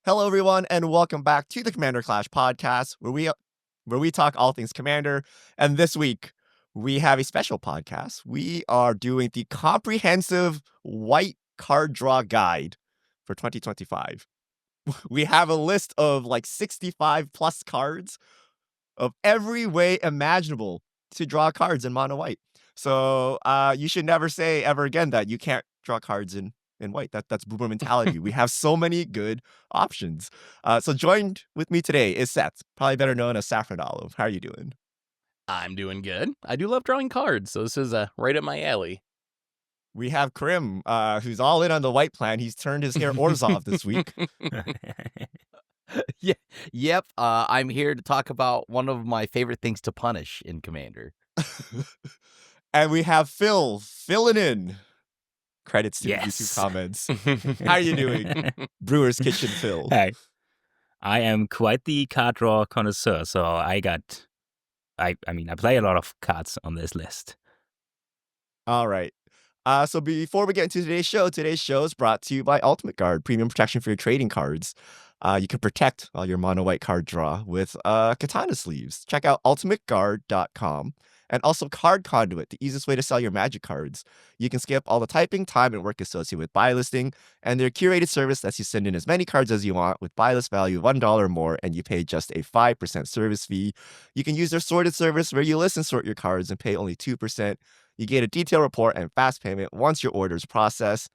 Hello, everyone, and welcome back to the Commander Clash podcast, where we talk all things Commander. And this week, we have a special podcast. We are doing the comprehensive white card draw guide for 2025. We have a list of like 65 plus cards of every way imaginable to draw cards in mono white. So you should never say ever again that you can't draw cards in white. That's boomer mentality. We have so many good options. So joined with me today is Seth, probably better known as Saffron Olive. How are you doing? I'm doing good. I do love drawing cards, so this is right up my alley. We have Krim, who's all in on the white plan. He's turned his hair Orzhov this week. Yeah, yep. I'm here to talk about one of my favorite things to punish in Commander. And we have Phil filling in. Credits to Yes. YouTube comments. How are you doing, Brewer's Kitchen Phil? Hi. I am quite the card draw connoisseur, so I play a lot of cards on this list. All right. So before we get into today's show is brought to you by Ultimate Guard, premium protection for your trading cards. You can protect all your mono white card draw with katana sleeves. Check out ultimateguard.com. And also Card Conduit, the easiest way to sell your Magic cards. You can skip all the typing, time, and work associated with buy listing, and their curated service lets you send in as many cards as you want with buy list value of $1 or more, and you pay just a 5% service fee. You can use their sorted service where you list and sort your cards and pay only 2%. You get a detailed report and fast payment once your order is processed.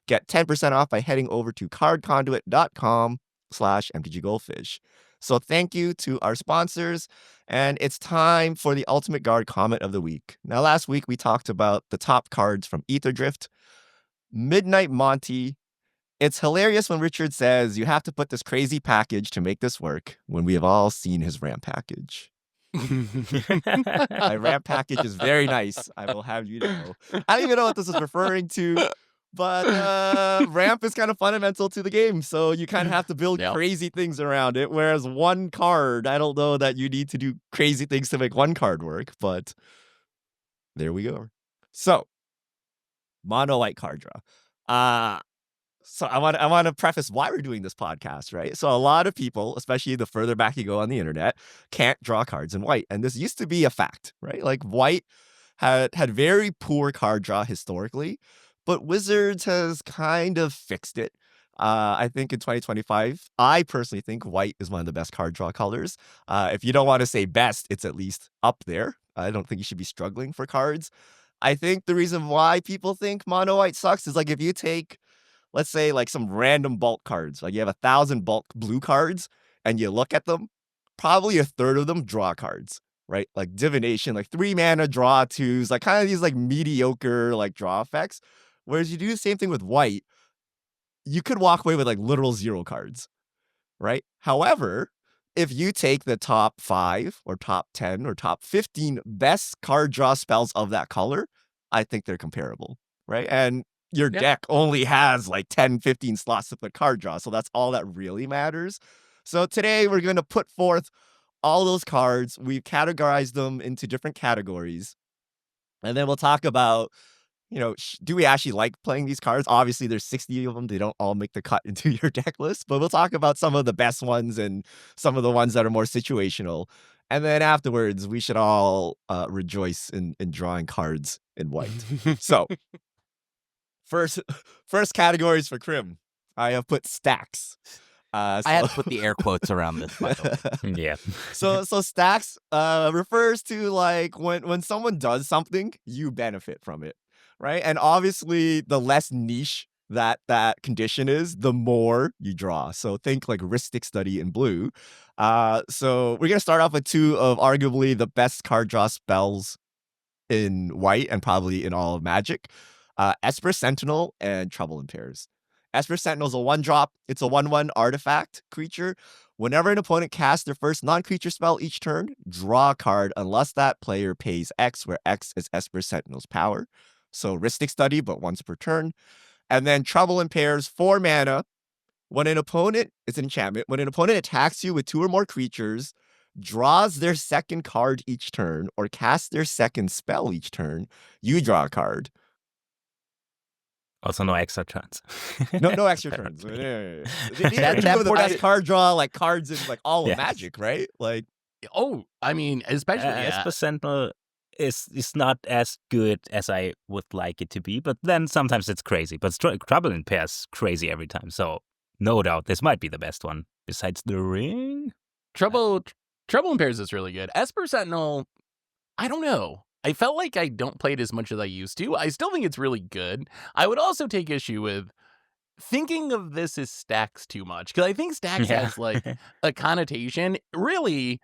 Get 10% off by heading over to cardconduit.com/mtggoldfish. So thank you to our sponsors, and it's time for the Ultimate Guard comment of the week. Now, last week we talked about the top cards from Ether Drift. Midnight Monty. It's hilarious when Richard says you have to put this crazy package to make this work when we have all seen his RAM package. My RAM package is very nice. I will have you know. I don't even know what this is referring to, but ramp is kind of fundamental to the game, so you kind of have to build crazy things around it. Whereas one card, I don't know that you need to do crazy things to make one card work, but there we go. So, mono white card draw. So I want to preface why we're doing this podcast, right? So a lot of people, especially the further back you go on the internet, can't draw cards in white, and this used to be a fact, right? Like white had very poor card draw historically, but Wizards has kind of fixed it. I think in 2025, I personally think white is one of the best card draw colors. If you don't want to say best, it's at least up there. I don't think you should be struggling for cards. I think the reason why people think mono white sucks is like if you take, let's say, like some random bulk cards, like you have 1,000 bulk blue cards and you look at them, probably a third of them draw cards, right? Like divination, like 3 mana draw twos, like kind of these like mediocre like draw effects. Whereas you do the same thing with white, you could walk away with like literal 0 cards, right? However, if you take the top 5 or top 10 or top 15 best card draw spells of that color, I think they're comparable, right? And your deck only has like 10, 15 slots to put card draw, so that's all that really matters. So today we're going to put forth all those cards. We've categorized them into different categories, and then we'll talk about, do we actually like playing these cards? Obviously, there's 60 of them. They don't all make the cut into your deck list, but we'll talk about some of the best ones and some of the ones that are more situational. And then afterwards, we should all rejoice in drawing cards in white. So, first categories for Krim. I have put stacks. I had to put the air quotes around this, by the way. Yeah. So stacks refers to like when someone does something, you benefit from it, right? And obviously, the less niche that condition is, the more you draw. So think like Ristic Study in blue. So we're gonna start off with 2 of arguably the best card draw spells in white and probably in all of Magic. Esper Sentinel and Trouble in Pairs. Esper Sentinel is a 1-drop. It's a 1/1 artifact creature. Whenever an opponent casts their first non-creature spell each turn, draw a card unless that player pays X, where X is Esper Sentinel's power. So Ristic Study, but once per turn. And then Trouble in Pairs, 4 mana. When an opponent, it's an enchantment, when an opponent attacks you with 2 or more creatures, draws their second card each turn, or casts their second spell each turn, you draw a card. Also, no extra turns. No extra turns. Apparently. These are That some of the portion- best card draw like cards in like all of Yes. Magic, right? Like Oh, I mean, especially Esper Sentinel is not as good as I would like it to be, but then sometimes it's crazy. But Trouble in Pairs crazy every time, so no doubt this might be the best one besides the ring. Trouble in Pairs is really good. Esper Sentinel, I don't know. I felt like I don't play it as much as I used to. I still think it's really good. I would also take issue with thinking of this as stacks too much, because I think stacks has like a connotation. Really,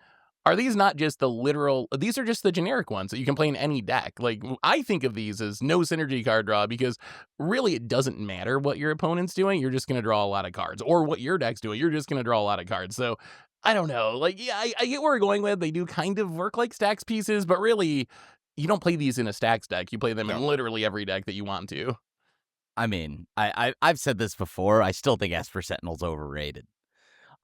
are these not just the literal? These are just the generic ones that you can play in any deck. Like I think of these as no synergy card draw, because really it doesn't matter what your opponent's doing. You're just going to draw a lot of cards, or what your deck's doing. You're just going to draw a lot of cards. So I don't know. Like, yeah, I get where we're going with. They do kind of work like stacks pieces, but really, you don't play these in a stacks deck. You play them in literally every deck that you want to. I mean, I've said this before. I still think Esper Sentinel's overrated.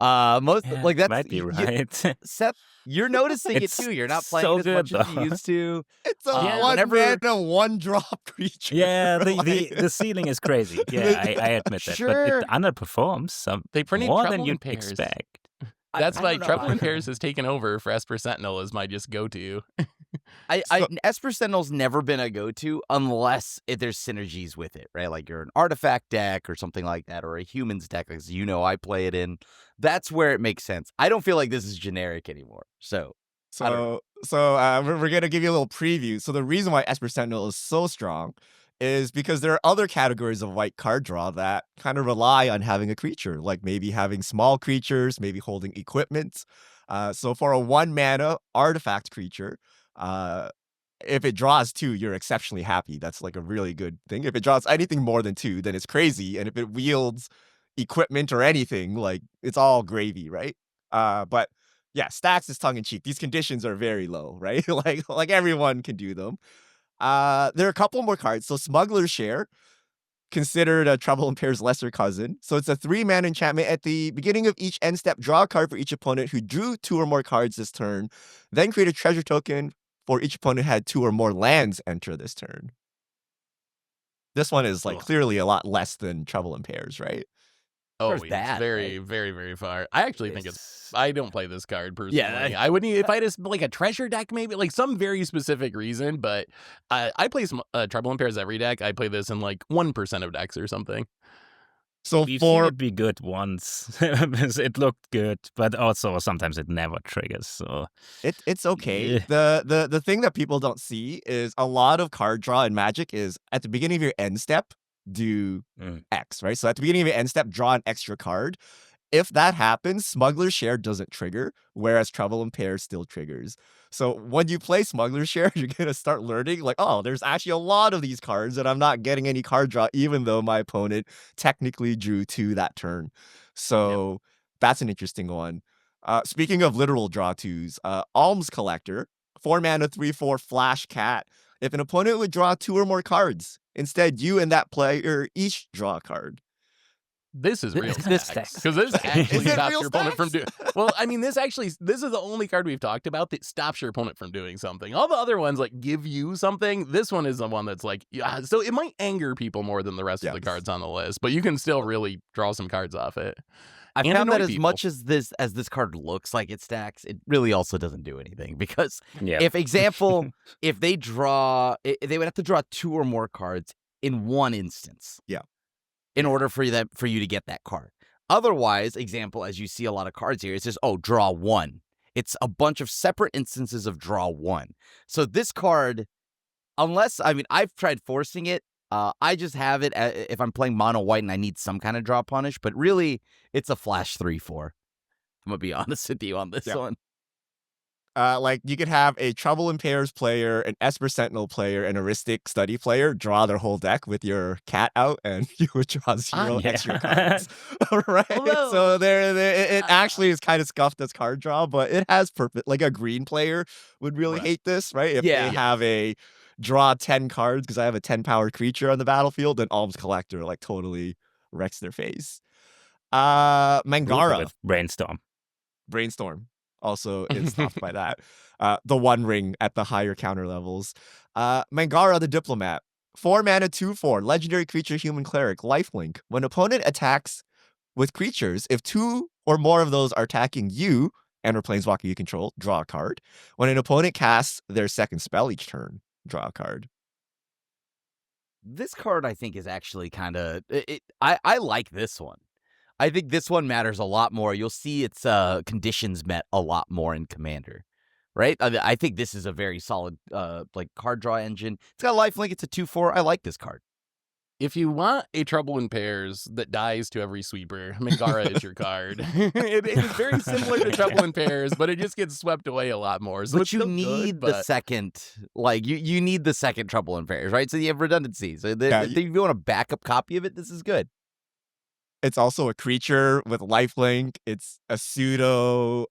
Like that's might be right. Seth, you're noticing It's it too. You're not playing so as much good, as you though. used to. it's a Yeah, one whenever- mana, one drop creature. Yeah, Like, the ceiling is crazy. Yeah, I admit that, but Sure. it underperforms some They printed more Trouble than in you'd Pairs. expect. That's I why don't know. Trouble in Pairs has taken over for Esper Sentinel as my just go-to. Esper Sentinel's never been a go-to unless there's synergies with it, right? Like you're an artifact deck or something like that, or a humans deck, as you know I play it in. That's where it makes sense. I don't feel like this is generic anymore. So I don't We're gonna give you a little preview. So the reason why Esper Sentinel is so strong is because there are other categories of white card draw that kind of rely on having a creature, like maybe having small creatures, maybe holding equipment. So for a 1 mana artifact creature, if it draws 2, you're exceptionally happy. That's like a really good thing. If it draws anything more than 2, then it's crazy. And if it wields equipment or anything, like it's all gravy, right? But yeah, stacks is tongue in cheek. These conditions are very low, right? like everyone can do them. There are a couple more cards. So Smuggler's Share, considered a Trouble in Pairs lesser cousin. So it's a 3-mana enchantment. At the beginning of each end step, draw a card for each opponent who drew 2 or more cards this turn. Then create a treasure token for each opponent who had 2 or more lands enter this turn. This one is like clearly a lot less than Trouble in Pairs, right? Oh, Where's it's that, very, right? very, very far. I actually think it's. I don't play this card personally. Yeah, I wouldn't if I had like a treasure deck, maybe like some very specific reason. But I play some Trouble in Pairs every deck. I play this in like 1% of decks or something. So We've seen for it be good once. It looked good, but also sometimes it never triggers. So it's okay. Yeah. The thing that people don't see is a lot of card draw in Magic is at the beginning of your end step, do X, right? So at the beginning of your end step, draw an extra card. If that happens, Smuggler's Share doesn't trigger, whereas Trouble in Pairs still triggers. So when you play Smuggler's Share, you're going to start learning, like, oh, there's actually a lot of these cards, and I'm not getting any card draw, even though my opponent technically drew 2 that turn. So that's an interesting one. Speaking of literal draw 2s, Alms Collector, 4 mana, 3/4 flash cat. If an opponent would draw 2 or more cards, instead you and that player each draw a card. This is real This stacks, stacks. because this actually Is it stops real your opponent from doing. stacks? Well, I mean, this is the only card we've talked about that stops your opponent from doing something. All the other ones like give you something. This one is the one that's like, yeah. So it might anger people more than the rest of the cards on the list, but you can still really draw some cards off it. I And found that annoy as people. much as this card looks like it stacks, it really also doesn't do anything because yeah, if they would have to draw 2 or more cards in one instance. Yeah. In order for you to get that card. Otherwise, example, as you see a lot of cards here, it's just, draw 1. It's a bunch of separate instances of draw 1. So this card, I've tried forcing it. I just have it if I'm playing mono white and I need some kind of draw punish, but really it's a flash 3/4. I'm going to be honest with you on this one. Like you could have a Trouble in Pairs player, an Esper Sentinel player, and a Ristic Study player draw their whole deck with your cat out, and you would draw 0 yeah. extra cards. Right? Although- So it actually is kind of scuffed as card draw, but it has purpose. Like a green player would really hate this, right? If Yeah. they have a draw 10 cards because I have a 10 power creature on the battlefield, then Alms Collector like totally wrecks their face. Mangara. with Brainstorm. Also is stopped by that. The 1 ring at the higher counter levels. Mangara the Diplomat. 4 mana, 2/4, legendary creature, human cleric, lifelink. When opponent attacks with creatures, if 2 or more of those are attacking you and or planeswalker you control, draw a card. When an opponent casts their second spell each turn, draw a card. This card, I think, is actually kind of... I like this one. I think this one matters a lot more. You'll see its conditions met a lot more in Commander, right? I think this is a very solid card draw engine. It's got lifelink. It's a 2/4. I like this card. If you want a Trouble in Pairs that dies to every sweeper, Mangara is your card. It is very similar to Trouble in Pairs, but it just gets swept away a lot more. So But it's you still need good, the but second, you need the second Trouble in Pairs, right? So you have redundancy. So if you want a backup copy of it, this is good. It's also a creature with lifelink. It's a pseudo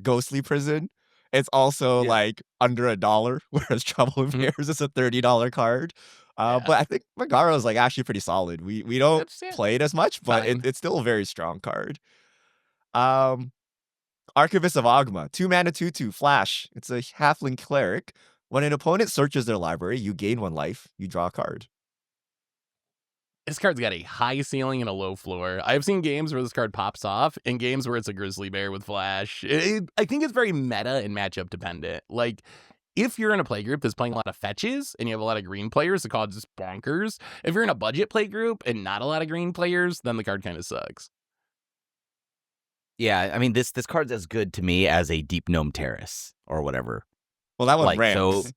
ghostly prison. It's also like under $1, whereas Trouble in Pairs is a $30 card. But I think Megara is like actually pretty solid. We don't play it as much, but it's still a very strong card. Archivist of Ogma, 2 mana, 2/2, flash. It's a halfling cleric. When an opponent searches their library, you gain 1 life. You draw a card. this card's got a high ceiling and a low floor. I've seen games where this card pops off and games where it's a grizzly bear with flash. I think it's very meta and matchup dependent. Like, if you're in a play group that's playing a lot of fetches and you have a lot of green players, the card's just bonkers. If you're in a budget play group and not a lot of green players, then the card kind of sucks. Yeah, I mean, this card's as good to me as a Deep Gnome Terrace or whatever. Well, that one Like, ramps.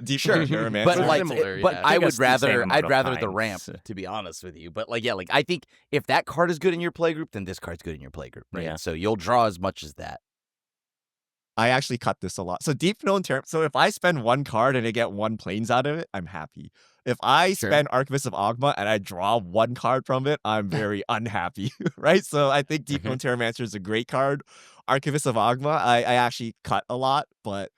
Deep Sure, Neuromancer. but They're like, similar, but yeah. I I guess would the same rather, amount I'd of rather the times. ramp, to be honest with you. But I think if that card is good in your play group, then this card's good in your play group, right? Yeah. So you'll draw as much as that. I actually cut this a lot. So Deep Known Terror. So if I spend 1 card and I get 1 planes out of it, I'm happy. If I spend Archivist of Ogma and I draw 1 card from it, I'm very unhappy, right? So I think Deep Known Terramancer is a great card. Archivist of Ogma, I actually cut a lot, but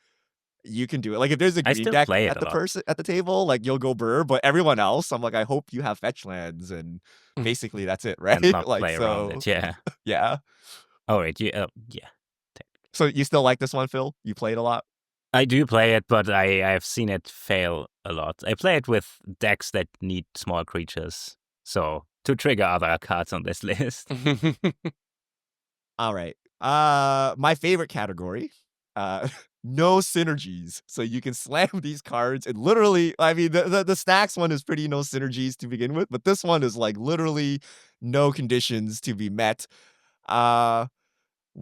you can do it. Like if there's a I green still deck play it at a the lot. person at the table, like you'll go burr. But everyone else, I'm like, I hope you have fetch lands, and basically that's it, right? And not like play around it. Yeah. yeah. Oh, wait. Yeah. So you still like this one, Phil? You played a lot. I do play it, but I've seen it fail a lot. I play it with decks that need small creatures, so to trigger other cards on this list. All right. My favorite category, no synergies. So you can slam these cards and literally, I mean, the stacks one is pretty no synergies to begin with, but this one is like literally no conditions to be met. Why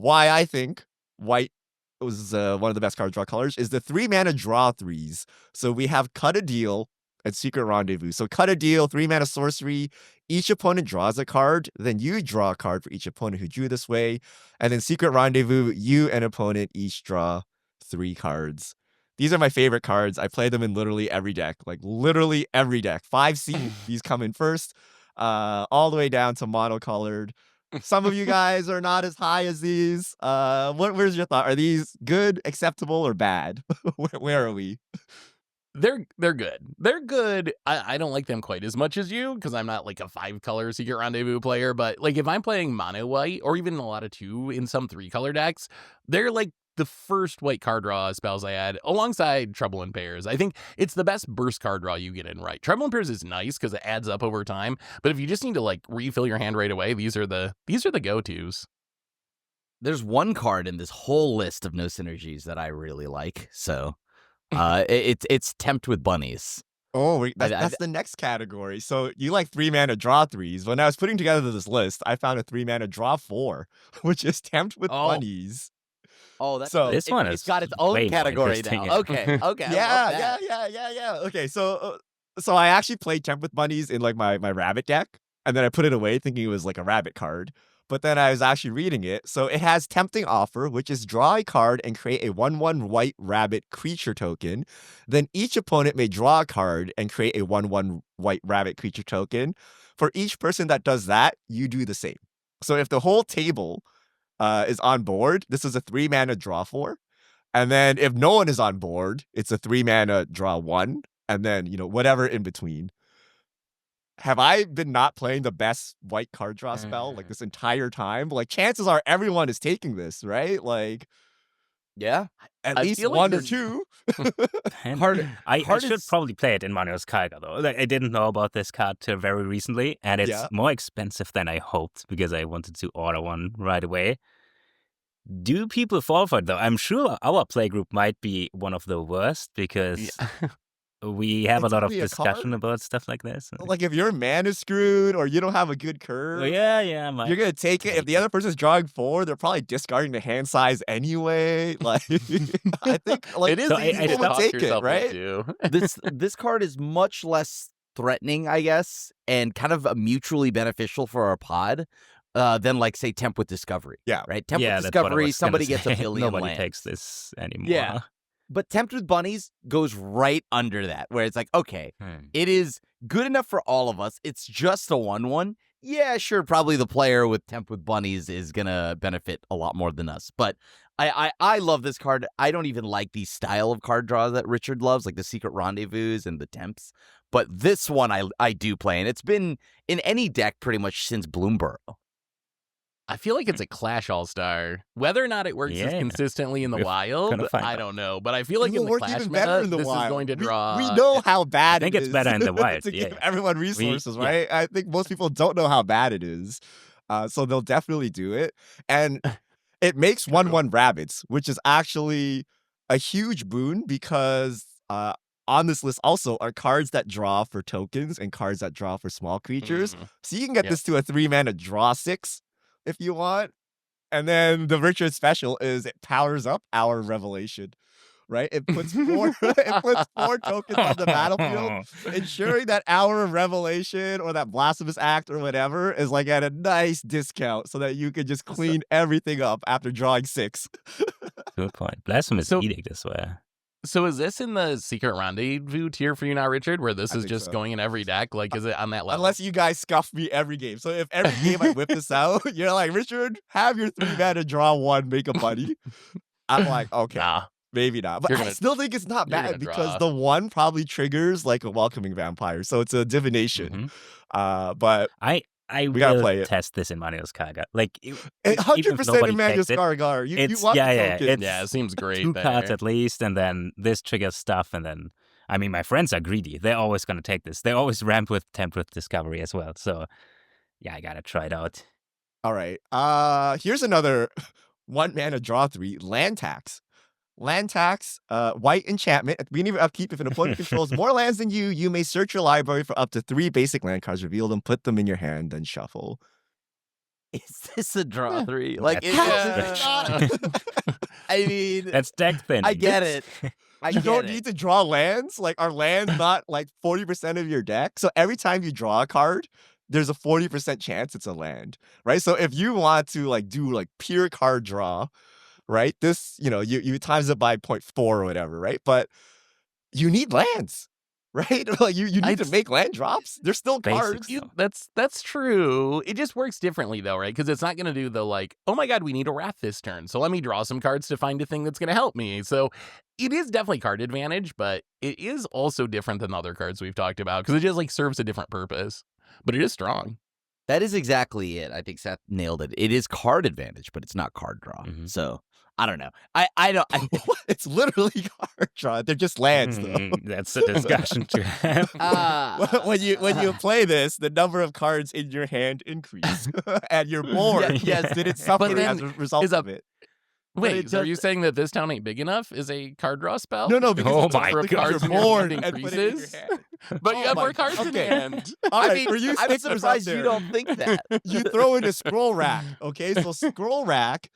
I think white was one of the best card draw colors is the 3 mana draw 3s. So we have Cut a Deal and Secret Rendezvous. So Cut a Deal, 3 mana sorcery. Each opponent draws a card, then you draw a card for each opponent who drew this way. And then Secret Rendezvous, you and opponent each draw 3 cards. These are my favorite cards. I play them in literally every deck. Like literally every deck. 5C, these come in first. All the way down to monocolored. Some of you guys are not as high as these. Where's your thought? Are these good, acceptable, or bad? Where are we? They're good. They're good. I don't like them quite as much as you because I'm not like a 5-color Secret Rendezvous player. But like if I'm playing mono white or even a lot of 2 in some 3-color decks, they're like the first white card draw spells I add alongside Trouble in Pairs. I think it's the best burst card draw you get in right. Trouble in Pairs is nice because it adds up over time. But if you just need to like refill your hand right away, these are the go-tos. There's one card in this whole list of no synergies that I really like. So it's Tempt with Bunnies. Oh, that's the next category. So you like 3 mana draw 3s. When I was putting together this list, I found a 3 mana draw 4, which is Tempt with Bunnies. Oh, that's so this one it's got its own way more category interesting. now. Okay. Yeah. Okay, so I actually played Tempt with Bunnies in like my rabbit deck, and then I put it away thinking it was like a rabbit card. But then I was actually reading it. So it has Tempting Offer, which is draw a card and create a 1/1 white rabbit creature token. Then each opponent may draw a card and create a 1/1 white rabbit creature token. For each person that does that, you do the same. So if the whole table is on board, this is a 3 mana draw 4. And then if no one is on board, it's a 3 mana draw 1. And then, whatever in between. Have I been not playing the best white card draw spell like this entire time? Like chances are everyone is taking this, right? Like Yeah. At I least feel like one or this- two. And Card- I card should is- probably play it in Manuel's Kaiga though. Like, I didn't know about this card till very recently, and it's Yeah. more expensive than I hoped because I wanted to order one right away. Do people fall for it though? I'm sure our playgroup might be one of the worst because we have It's a lot of only a discussion card. about stuff like this. Like if your man is screwed or you don't have a good Oh, curve, yeah, you're gonna take it. If the other person's drawing 4, they're probably discarding the hand size anyway. Like I think like it is So I- easy I to people would talk take it, yourself right? into. This card is much less threatening, I guess, and kind of mutually beneficial for our pod than like say Temp with Discovery. Yeah. Right. Temp yeah, with that's what I Discovery, was gonna somebody gets a say. billion Nobody lands. takes this anymore. Yeah. But Tempt with Bunnies goes right under that, where it's like, okay, it is good enough for all of us. It's just a 1/1. Yeah, sure, probably the player with Tempt with Bunnies is gonna benefit a lot more than us. But I love this card. I don't even like the style of card draw that Richard loves, like the Secret Rendezvous and the Temps. But this one I do play, and it's been in any deck pretty much since Bloomborough. I feel like it's a Clash All-Star. Whether or not it works as Yeah. consistently in the We're wild, gonna find I out. don't know. But I feel like It will in the work Clash even better meta, in the this wild. is going to draw. We know how bad I think it it's is better in the wild, to yeah. give everyone resources, yeah. right? I think most people don't know how bad it is. So they'll definitely do it. And it makes 1/1 rabbits, which is actually a huge boon because on this list also are cards that draw for tokens and cards that draw for small creatures. So you can get Yep. this to a 3-mana draw 6 if you want. And then the Richard special is it powers up our revelation, right? It puts 4 it puts 4 tokens on the battlefield, ensuring that our revelation or that blasphemous act or whatever is like at a nice discount so that you can just clean everything up after drawing 6. Good point. Blasphemous So- edict as well. So is this in the Secret Rendezvous tier for you now, Richard, where this I is think just so. going in every deck? Like, is it on that level? Unless you guys scuff me every game. So if every game I whip this out, you're like, Richard, have your 3-mana draw 1, make a buddy. I'm like, okay. Nah. Maybe not, but You're I gonna- still think it's not you're bad gonna because draw. the 1 probably triggers like a welcoming vampire, so it's a divination. But I We gotta will play it. test this in Manuel's Kaga. Like, 100% Emmanuel takes it, Skargar, you it's- want yeah, the yeah, token. it's- Yeah, it seems great 2 cards there. at least, and then this triggers stuff, and then, I mean, my friends are greedy. They're always going to take this. They always ramp with Tempt with Discovery as well. So, yeah, I gotta try it out. All right. Here's another 1-mana draw 3 land tax. Land tax, white enchantment. At the beginning of upkeep, if an opponent controls more lands than you, you may search your library for up to 3 basic land cards, reveal them, put them in your hand, then shuffle. Is this a draw Yeah. 3? Like, That's- I mean, That's deck thinning. I get it. I You get don't it. need to draw lands. Like, are lands not like 40% of your deck? So every time you draw a card, there's a 40% chance it's a land, right? So if you want to like do like pure card draw, right? This, you times it by 0.4 or whatever, right? But you need lands, right? Like you need to make land drops. They're still cards. Basics. That's true. It just works differently though, right? Because it's not going to do the like, oh my god, we need a wrath this turn, so let me draw some cards to find a thing that's going to help me. So it is definitely card advantage, but it is also different than the other cards we've talked about because it just like serves a different purpose. But it is strong. That is exactly it. I think Seth nailed it. It is card advantage, but it's not card draw. Mhm. So I don't know. I don't. It's literally card draw. They're just lands, though. That's a discussion to have. When you play this, the number of cards in your hand increase, and your board Yes. didn't suffer then as a result is a- of it. Wait, it so are does- you saying that this town ain't big enough is a card draw spell? No, because Oh it's my your God. your in your board hand and put it in your increases? hand. But you Oh have my more cards God. in Okay. hand. All I right, mean, for you I'm stickers out surprised you there, don't think that. you throw in a scroll rack. Okay, so scroll rack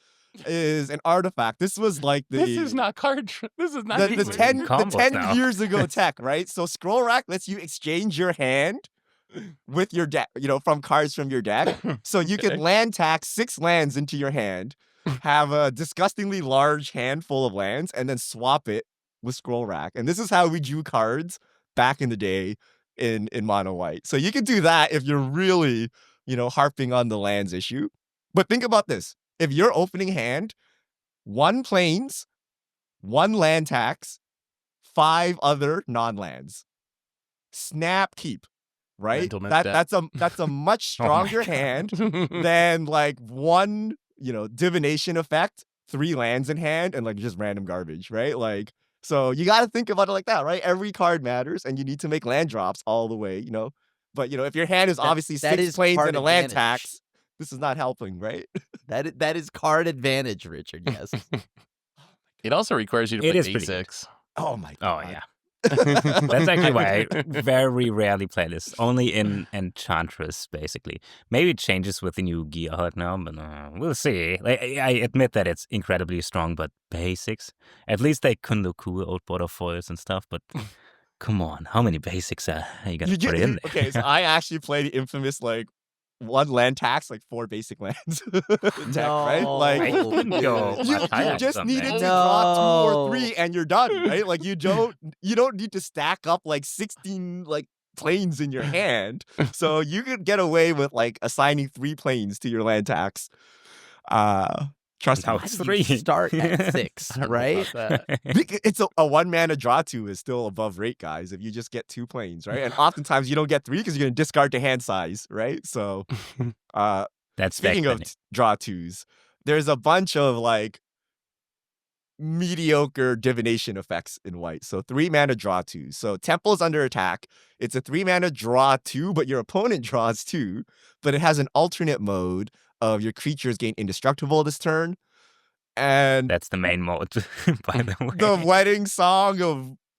is an artifact. This was like the This is not card. This is not the even- 10 Combos now. years ago tech, right? So scroll rack lets you exchange your hand with your deck, from cards from your deck. So you Okay. can land tax 6 lands into your hand, have a disgustingly large handful of lands, and then swap it with scroll rack. And this is how we drew cards back in the day in mono white. So you can do that if you're really, harping on the lands issue. But think about this. If your opening hand, 1 plains, 1 land tax, 5 other non-lands. Snap keep, right? Mental misstep. That's a much stronger hand than like 1, divination effect 3 lands in hand and like just random garbage, right? Like, so you got to think about it like that, right? Every card matters, and you need to make land drops all the way, you know. But if your hand is obviously that 6 is planes card and a land advantage. tax, this is not helping, right? That is card advantage, Richard. Yes. It also requires you to It play is pretty good. basics. Oh my Oh god. yeah. That's actually why I very rarely play this. Only in Enchantress, basically. Maybe it changes with the new gear hut now, but we'll see. I admit that it's incredibly strong, but basics. At least they can look cool, old border foils and stuff, but come on, how many basics are you going to put in there? Okay, so I actually play the infamous, like, 1 land tax, like 4 basic lands deck, right? Like, I couldn't go you much higher just than needed that. to draw 2 or No. 3 and you're done, right? Like, you don't need to stack up like 16 like planes in your hand. So you could get away with like assigning 3 planes to your land tax. Trust Now me. it's How do you 3. start at 6, I don't know right? about that. It's a 1 mana draw 2 is still above rate, guys, if you just get 2 planes, right? And oftentimes you don't get 3 because you're going to discard to hand size, right? So, That's speaking of backbending. draw 2s, there's a bunch of like mediocre divination effects in white. So 3 mana draw 2. So Temple's under attack. It's a 3 mana draw 2, but your opponent draws 2. But it has an alternate mode of your creatures gain indestructible this turn. And That's the main mode, by the way.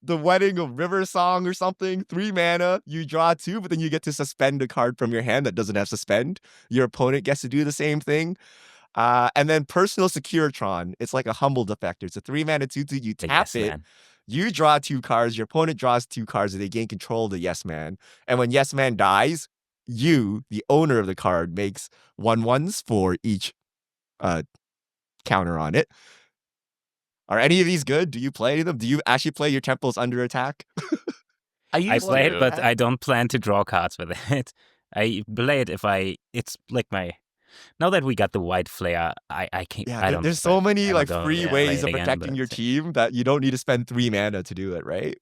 the wedding of River Song or something. 3 mana, you draw 2, but then you get to suspend a card from your hand that doesn't have suspend. Your opponent gets to do the same thing. And then Personal Securitron. It's like a humbled effect. It's a 3 mana 2/2. You The tap yes it. man. You draw 2 cards. Your opponent draws 2 cards, and they gain control of the Yes Man. And when Yes Man dies, you, the owner of the card, makes 1/1s for each counter on it. Are any of these good? Do you play them? Do you actually play your Temples under attack? I I used play to. it, but I don't plan to draw cards with it. I play it if it's like my. Now that we got the white flare, I can't. Yeah, I don't. there's know if so I many ever like go free play ways it of again, protecting your but- team that you don't need to spend 3 mana to do it, right?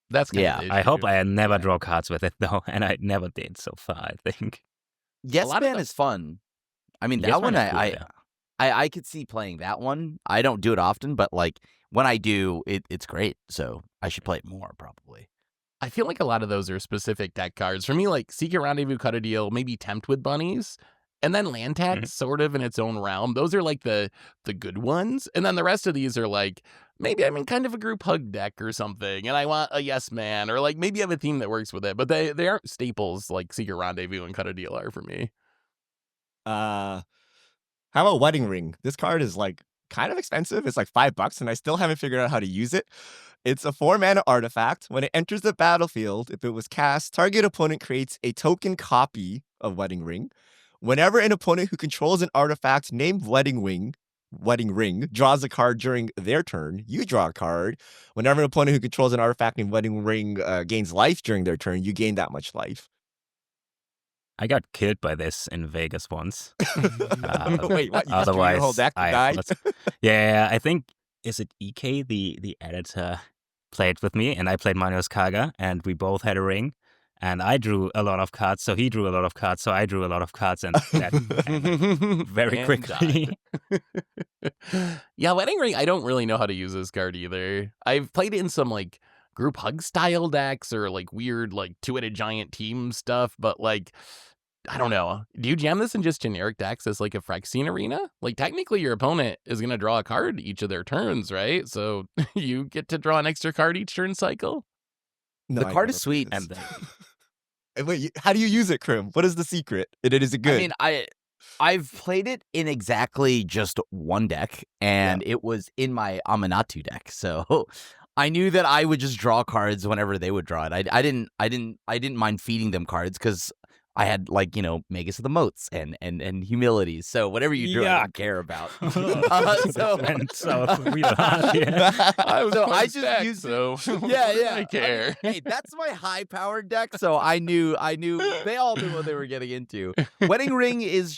That's kind Yeah, of the I hope issue. I never Yeah. draw cards with it though, and I never did so far. I think. Yes lot of Man the- is fun. I mean, Yes that Man one is cool, yeah. I could see playing that one. I don't do it often, but like when I do, it's great. So I should play it more probably. I feel like a lot of those are specific deck cards. For me, like Secret Rendezvous, Cut a Deal, maybe Tempt with Bunnies, and then Land Tax sort of in its own realm. Those are like the good ones. And then the rest of these are like, maybe I'm in kind of a group hug deck or something, and I want a Yes Man, or like maybe I have a theme that works with it, but they aren't staples like Secret Rendezvous and Cut a Deal are for me. How about Wedding Ring? This card is like kind of expensive. It's like $5, and I still haven't figured out how to use it. It's a 4 mana artifact. When it enters the battlefield, if it was cast, target opponent creates a token copy of Wedding Ring. Whenever an opponent who controls an artifact named Wedding Ring draws a card during their turn, you draw a card. Whenever an opponent who controls an artifact named Wedding Ring gains life during their turn, you gain that much life. I got killed by this in Vegas once. Wait, what? You just drew Otherwise, your whole deck to die? Yeah, I think is it EK the editor played with me, and I played Manuel's Kaga, and we both had a ring, and I drew a lot of cards, so he drew a lot of cards, so I drew a lot of cards, and that very And quickly. Yeah, Wedding Ring, I don't really know how to use this card either. I've played it in some like group hug style decks or like weird like two-headed giant team stuff, but like I don't know. Do you jam this in just generic decks as like a Phyrexian arena? Like technically your opponent is going to draw a card each of their turns, right? So you get to draw an extra card each turn cycle. No, The I card never is played sweet. this. And Wait, how do you use it, Krim? What is the secret? Is it good? I mean, I've played it in exactly just one deck, and it was in my Amanatu deck. So I knew that I would just draw cards whenever they would draw it. I didn't mind feeding them cards because I had like Magus of the Moats and Humilities. So whatever you drew, I Yuck. didn't care about. I just used so yeah. I care. Hey, that's my high-powered deck, so I knew they all knew what they were getting into. Wedding Ring is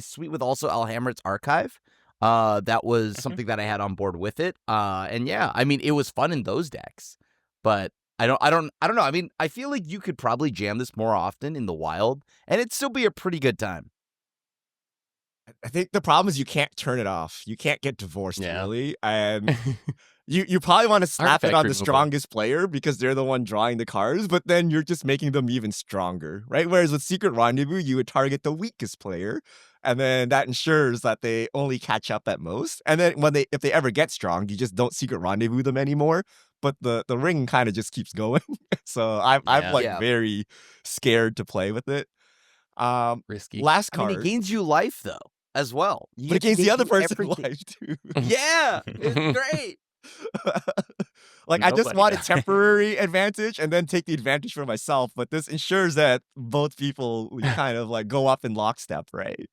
sweet with also Alhammer's Archive. That was something that I had on board with it. And yeah, I mean, it was fun in those decks, but I don't know. I mean, I feel like you could probably jam this more often in the wild, and it'd still be a pretty good time. I think the problem is you can't turn it off. You can't get divorced, Yeah. really. And you probably want to slap it Artifact on the removal. strongest player because they're the one drawing the cards, but then you're just making them even stronger, right? Whereas with Secret Rendezvous, you would target the weakest player, and then that ensures that they only catch up at most. And then if they ever get strong, you just don't Secret Rendezvous them anymore. But the ring kind of just keeps going. So I'm Yeah. like Yeah. very scared to play with it. Risky. Last I mean, card. it gains you life though, as well. You But it get to gains the gain other person everything. life too. Yeah, it's great. Like I just Nobody want a does. temporary advantage and then take the advantage for myself, but this ensures that both people kind of like go up in lockstep, right?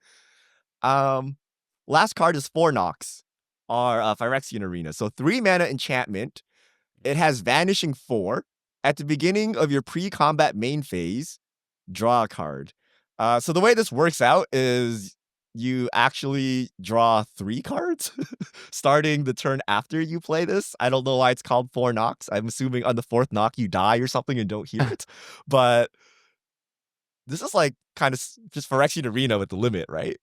Last card is 4 Nox, or Phyrexian Arena. So 3 mana enchantment. It has Vanishing 4. At the beginning of your pre-combat main phase, draw a card. So the way this works out is you actually draw 3 cards starting the turn after you play this. I don't know why it's called 4 Nox. I'm assuming on the 4th knock you die or something and don't hear it. But this is like kind of just Phyrexian Arena with the limit, right?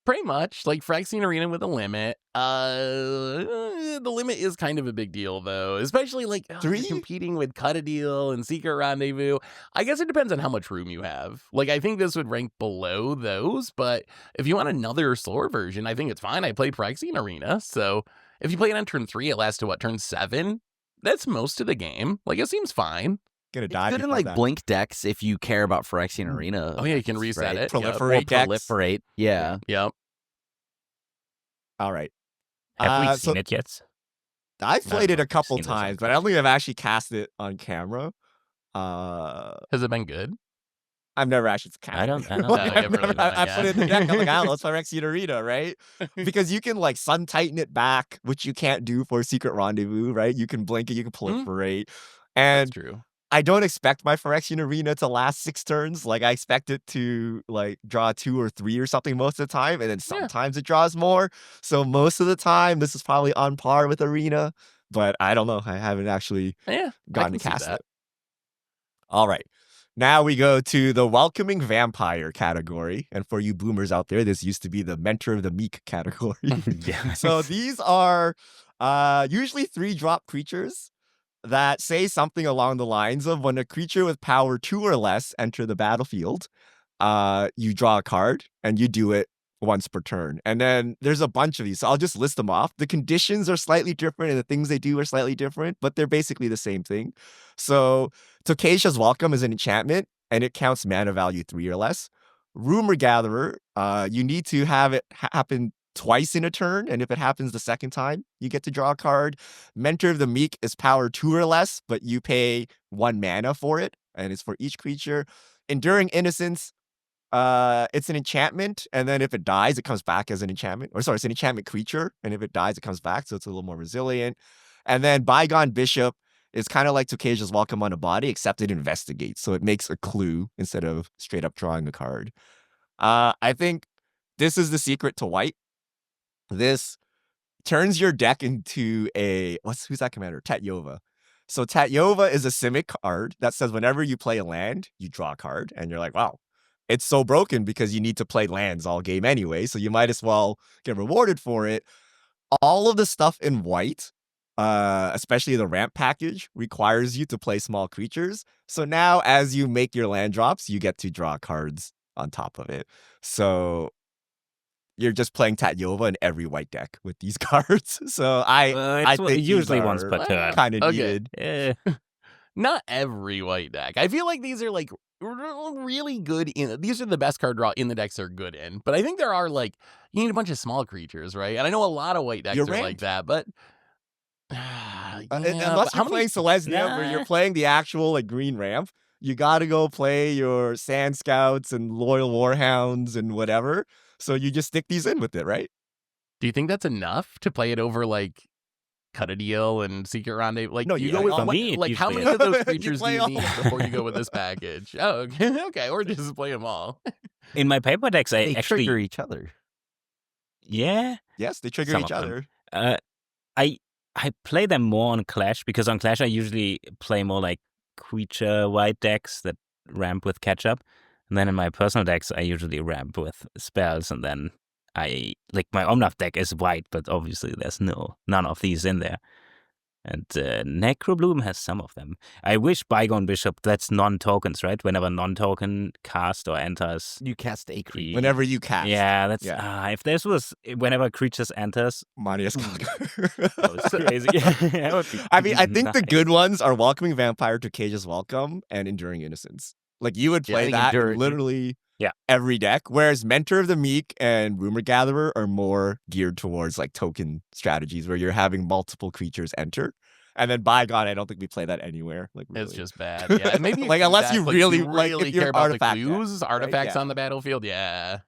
Pretty much, like Phyrexian Arena with a limit. The limit is kind of a big deal, though, especially like you're 3? competing with Cut a Deal and Secret Rendezvous. I guess it depends on how much room you have. Like, I think this would rank below those, but if you want another slower version, I think it's fine. I play Phyrexian Arena, so if you play it on turn 3, it lasts to what, turn 7? That's most of the game. Like, it seems fine. Gonna It's die good in before like that. blink decks if you care about Phyrexian Arena. Oh yeah, you can reset right? it. Proliferate Or decks. proliferate. Yeah. Yep. All right. Have we so seen it yet? I've I played don't it know a if I've couple seen this on times, but I don't think I've actually cast it on camera. Has it been good? I've never actually cast I don't it. know. Like, Yeah, I've I've really never- done it, I put it in the yeah. deck. I'm like, I don't know, it's Phyrexian Arena, right? Because you can like Sun Titan it back, which you can't do for Secret Rendezvous, right? You can blink it, you can proliferate. That's And true. I don't expect my Phyrexian Arena to last 6 turns. Like I expect it to like draw 2 or 3 or something most of the time, and then sometimes it draws more. So most of the time, this is probably on par with Arena. But I don't know. I haven't actually Yeah, gotten I to can see cast that. it. All right. Now we go to the Welcoming Vampire category. And for you boomers out there, this used to be the Mentor of the Meek category. Yeah. So these are usually 3-drop creatures that say something along the lines of when a creature with power 2 or less enter the battlefield, you draw a card and you do it once per turn. And then there's a bunch of these. So I'll just list them off. The conditions are slightly different and the things they do are slightly different, but they're basically the same thing. So Tokasia's Welcome is an enchantment and it counts mana value 3 or less. Rumor Gatherer, you need to have it happen twice in a turn, and if it happens the second time, you get to draw a card. Mentor of the Meek is power 2 or less, but you pay 1 mana for it, and it's for each creature. Enduring Innocence, it's an enchantment, and then if it dies, it comes back as an enchantment. Or sorry, it's an enchantment creature, and if it dies, it comes back, so it's a little more resilient. And then Bygone Bishop is kind of like Tokasia's Welcome on a body, except it investigates, so it makes a clue instead of straight up drawing a card. I think this is the secret to white. This turns your deck into a who's that commander? Tatyova. So Tatyova is a Simic card that says whenever you play a land, you draw a card, and you're like, wow, it's so broken because you need to play lands all game anyway, so you might as well get rewarded for it. All of the stuff in white, especially the ramp package, requires you to play small creatures. So now as you make your land drops, you get to draw cards on top of it. So you're just playing Tatyova in every white deck with these cards. So I It's think usually these once per are turn. kind of Okay. needed. Eh, Not every white deck. I feel like these are like really good in. These are the best card draw in the decks they're good in. But I think there are like you need a bunch of small creatures, right? And I know a lot of white decks You're are right. like that, but Unless you're playing Selesnya, where you're Nah. playing the actual like green ramp, you got to go play your Sand Scouts and Loyal Warhounds and whatever. So you just stick these in with it, right? Do you think that's enough to play it over like Cut a Deal and Secret Rendezvous? Like, No, you you go play with all- For me, it like how usually many of is. those You creatures do play you all need of before you go with this package? Oh, okay, or just play them all. in my paper decks, I They actually trigger each other. yeah. Yes, they trigger Some each of them. other. I play them more on Clash because on Clash I usually play more like creature white decks that ramp with catch up. And then in my personal decks, I usually ramp with spells, and then my Omnath deck is white, but obviously there's none of these in there. And Necrobloom has some of them. I wish Bygone Bishop, that's non-tokens, right? Whenever non-token cast or enters. You cast a creature. Whenever you cast. Yeah, that's... if this was whenever creatures enters... Manius Conqueror. That was crazy. That would be I mean, I think the nice. good ones are Welcoming Vampire to Cage's Welcome and Enduring Innocence. Like, you would play that in literally every deck, whereas Mentor of the Meek and Rumor Gatherer are more geared towards, like, token strategies where you're having multiple creatures enter. And then Bygone, I don't think we play that anywhere. Like, really. It's just bad. Yeah, and maybe like, unless you really if care about artifact the clues, deck, artifacts right? on the battlefield. Yeah,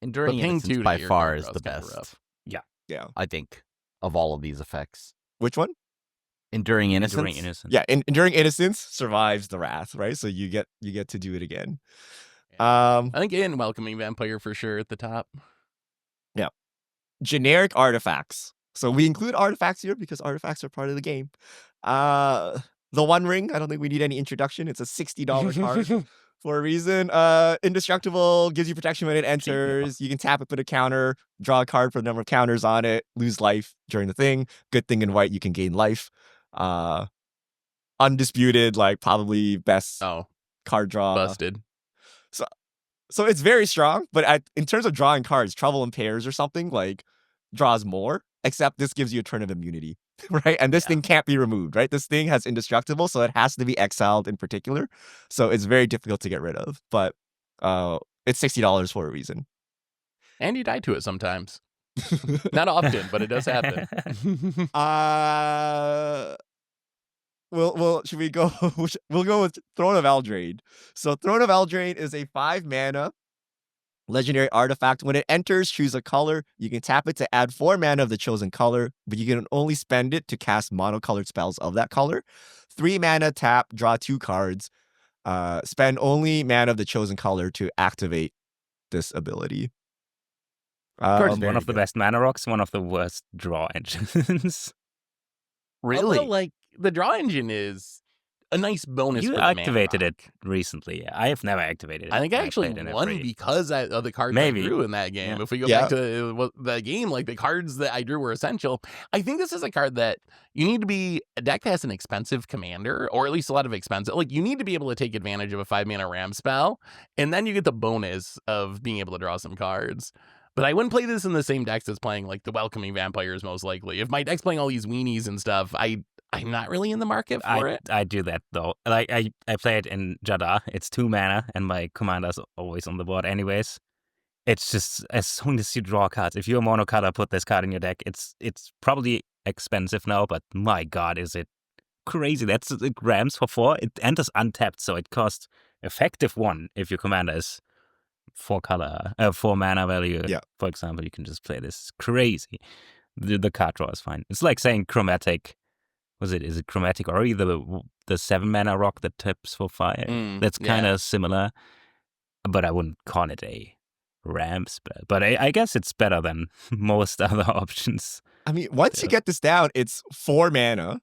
Enduring Ping Innocence 2 by to your far card is draw the is kinda best. rough. Yeah. I think, of all of these effects. Which one? Enduring Innocence. Enduring Innocence. Yeah, Enduring Innocence survives the wrath, right? So you get to do it again. I think in Welcoming Vampire for sure at the top. Generic artifacts. So we include artifacts here because artifacts are part of the game. The One Ring, I don't think we need any introduction. It's a $60 card for a reason. Indestructible, gives you protection when it enters. You can tap it, put a counter, draw a card for the number of counters on it, lose life during the thing. Good thing in white, you can gain life. Undisputed, like probably best card draw. Busted. So it's very strong, but in terms of drawing cards, Trouble in Pairs or something, like, draws more, except this gives you a turn of immunity, right? And this thing can't be removed, right? This thing has Indestructible, so it has to be exiled in particular. So it's very difficult to get rid of, but it's $60 for a reason. And you die to it sometimes. Not often, but it does happen. Should we go? We'll go with Throne of Eldraine. So Throne of Eldraine is a 5-mana legendary artifact. When it enters, choose a color. You can tap it to add 4 mana of the chosen color, but you can only spend it to cast monocolored spells of that color. 3 mana, tap, draw 2 cards. Spend only mana of the chosen color to activate this ability. One of the best mana rocks, one of the worst draw engines. Really? Although, like, the draw engine is a nice bonus. You for the activated mana it recently. I have never activated it. I think I actually won because of the cards I drew in that game. If we go back to the game, like, the cards that I drew were essential. I think this is a card that you need to be a deck that has an expensive commander, or at least a lot of expensive. Like, you need to be able to take advantage of a 5-mana ram spell, and then you get the bonus of being able to draw some cards. But I wouldn't play this in the same decks as playing, like, the Welcoming Vampires, most likely. If my deck's playing all these weenies and stuff, I'm not really in the market for it. I do that, though. Like, I play it in Jada. It's 2 mana, and my commander's always on the board anyways. It's just, as soon as you draw cards, if you're a monocolor, put this card in your deck. It's probably expensive now, but my god, is it crazy. That's like Rams for 4. It enters untapped, so it costs effective 1 if your commander is 4 mana value. Yeah. For example, you can just play this. Crazy. The card draw is fine. It's like saying Chromatic. Is it Chromatic or either the 7 mana rock that taps for fire? That's kind of similar, but I wouldn't call it a ram spell. But I guess it's better than most other options. I mean, once you get this down, it's 4 mana,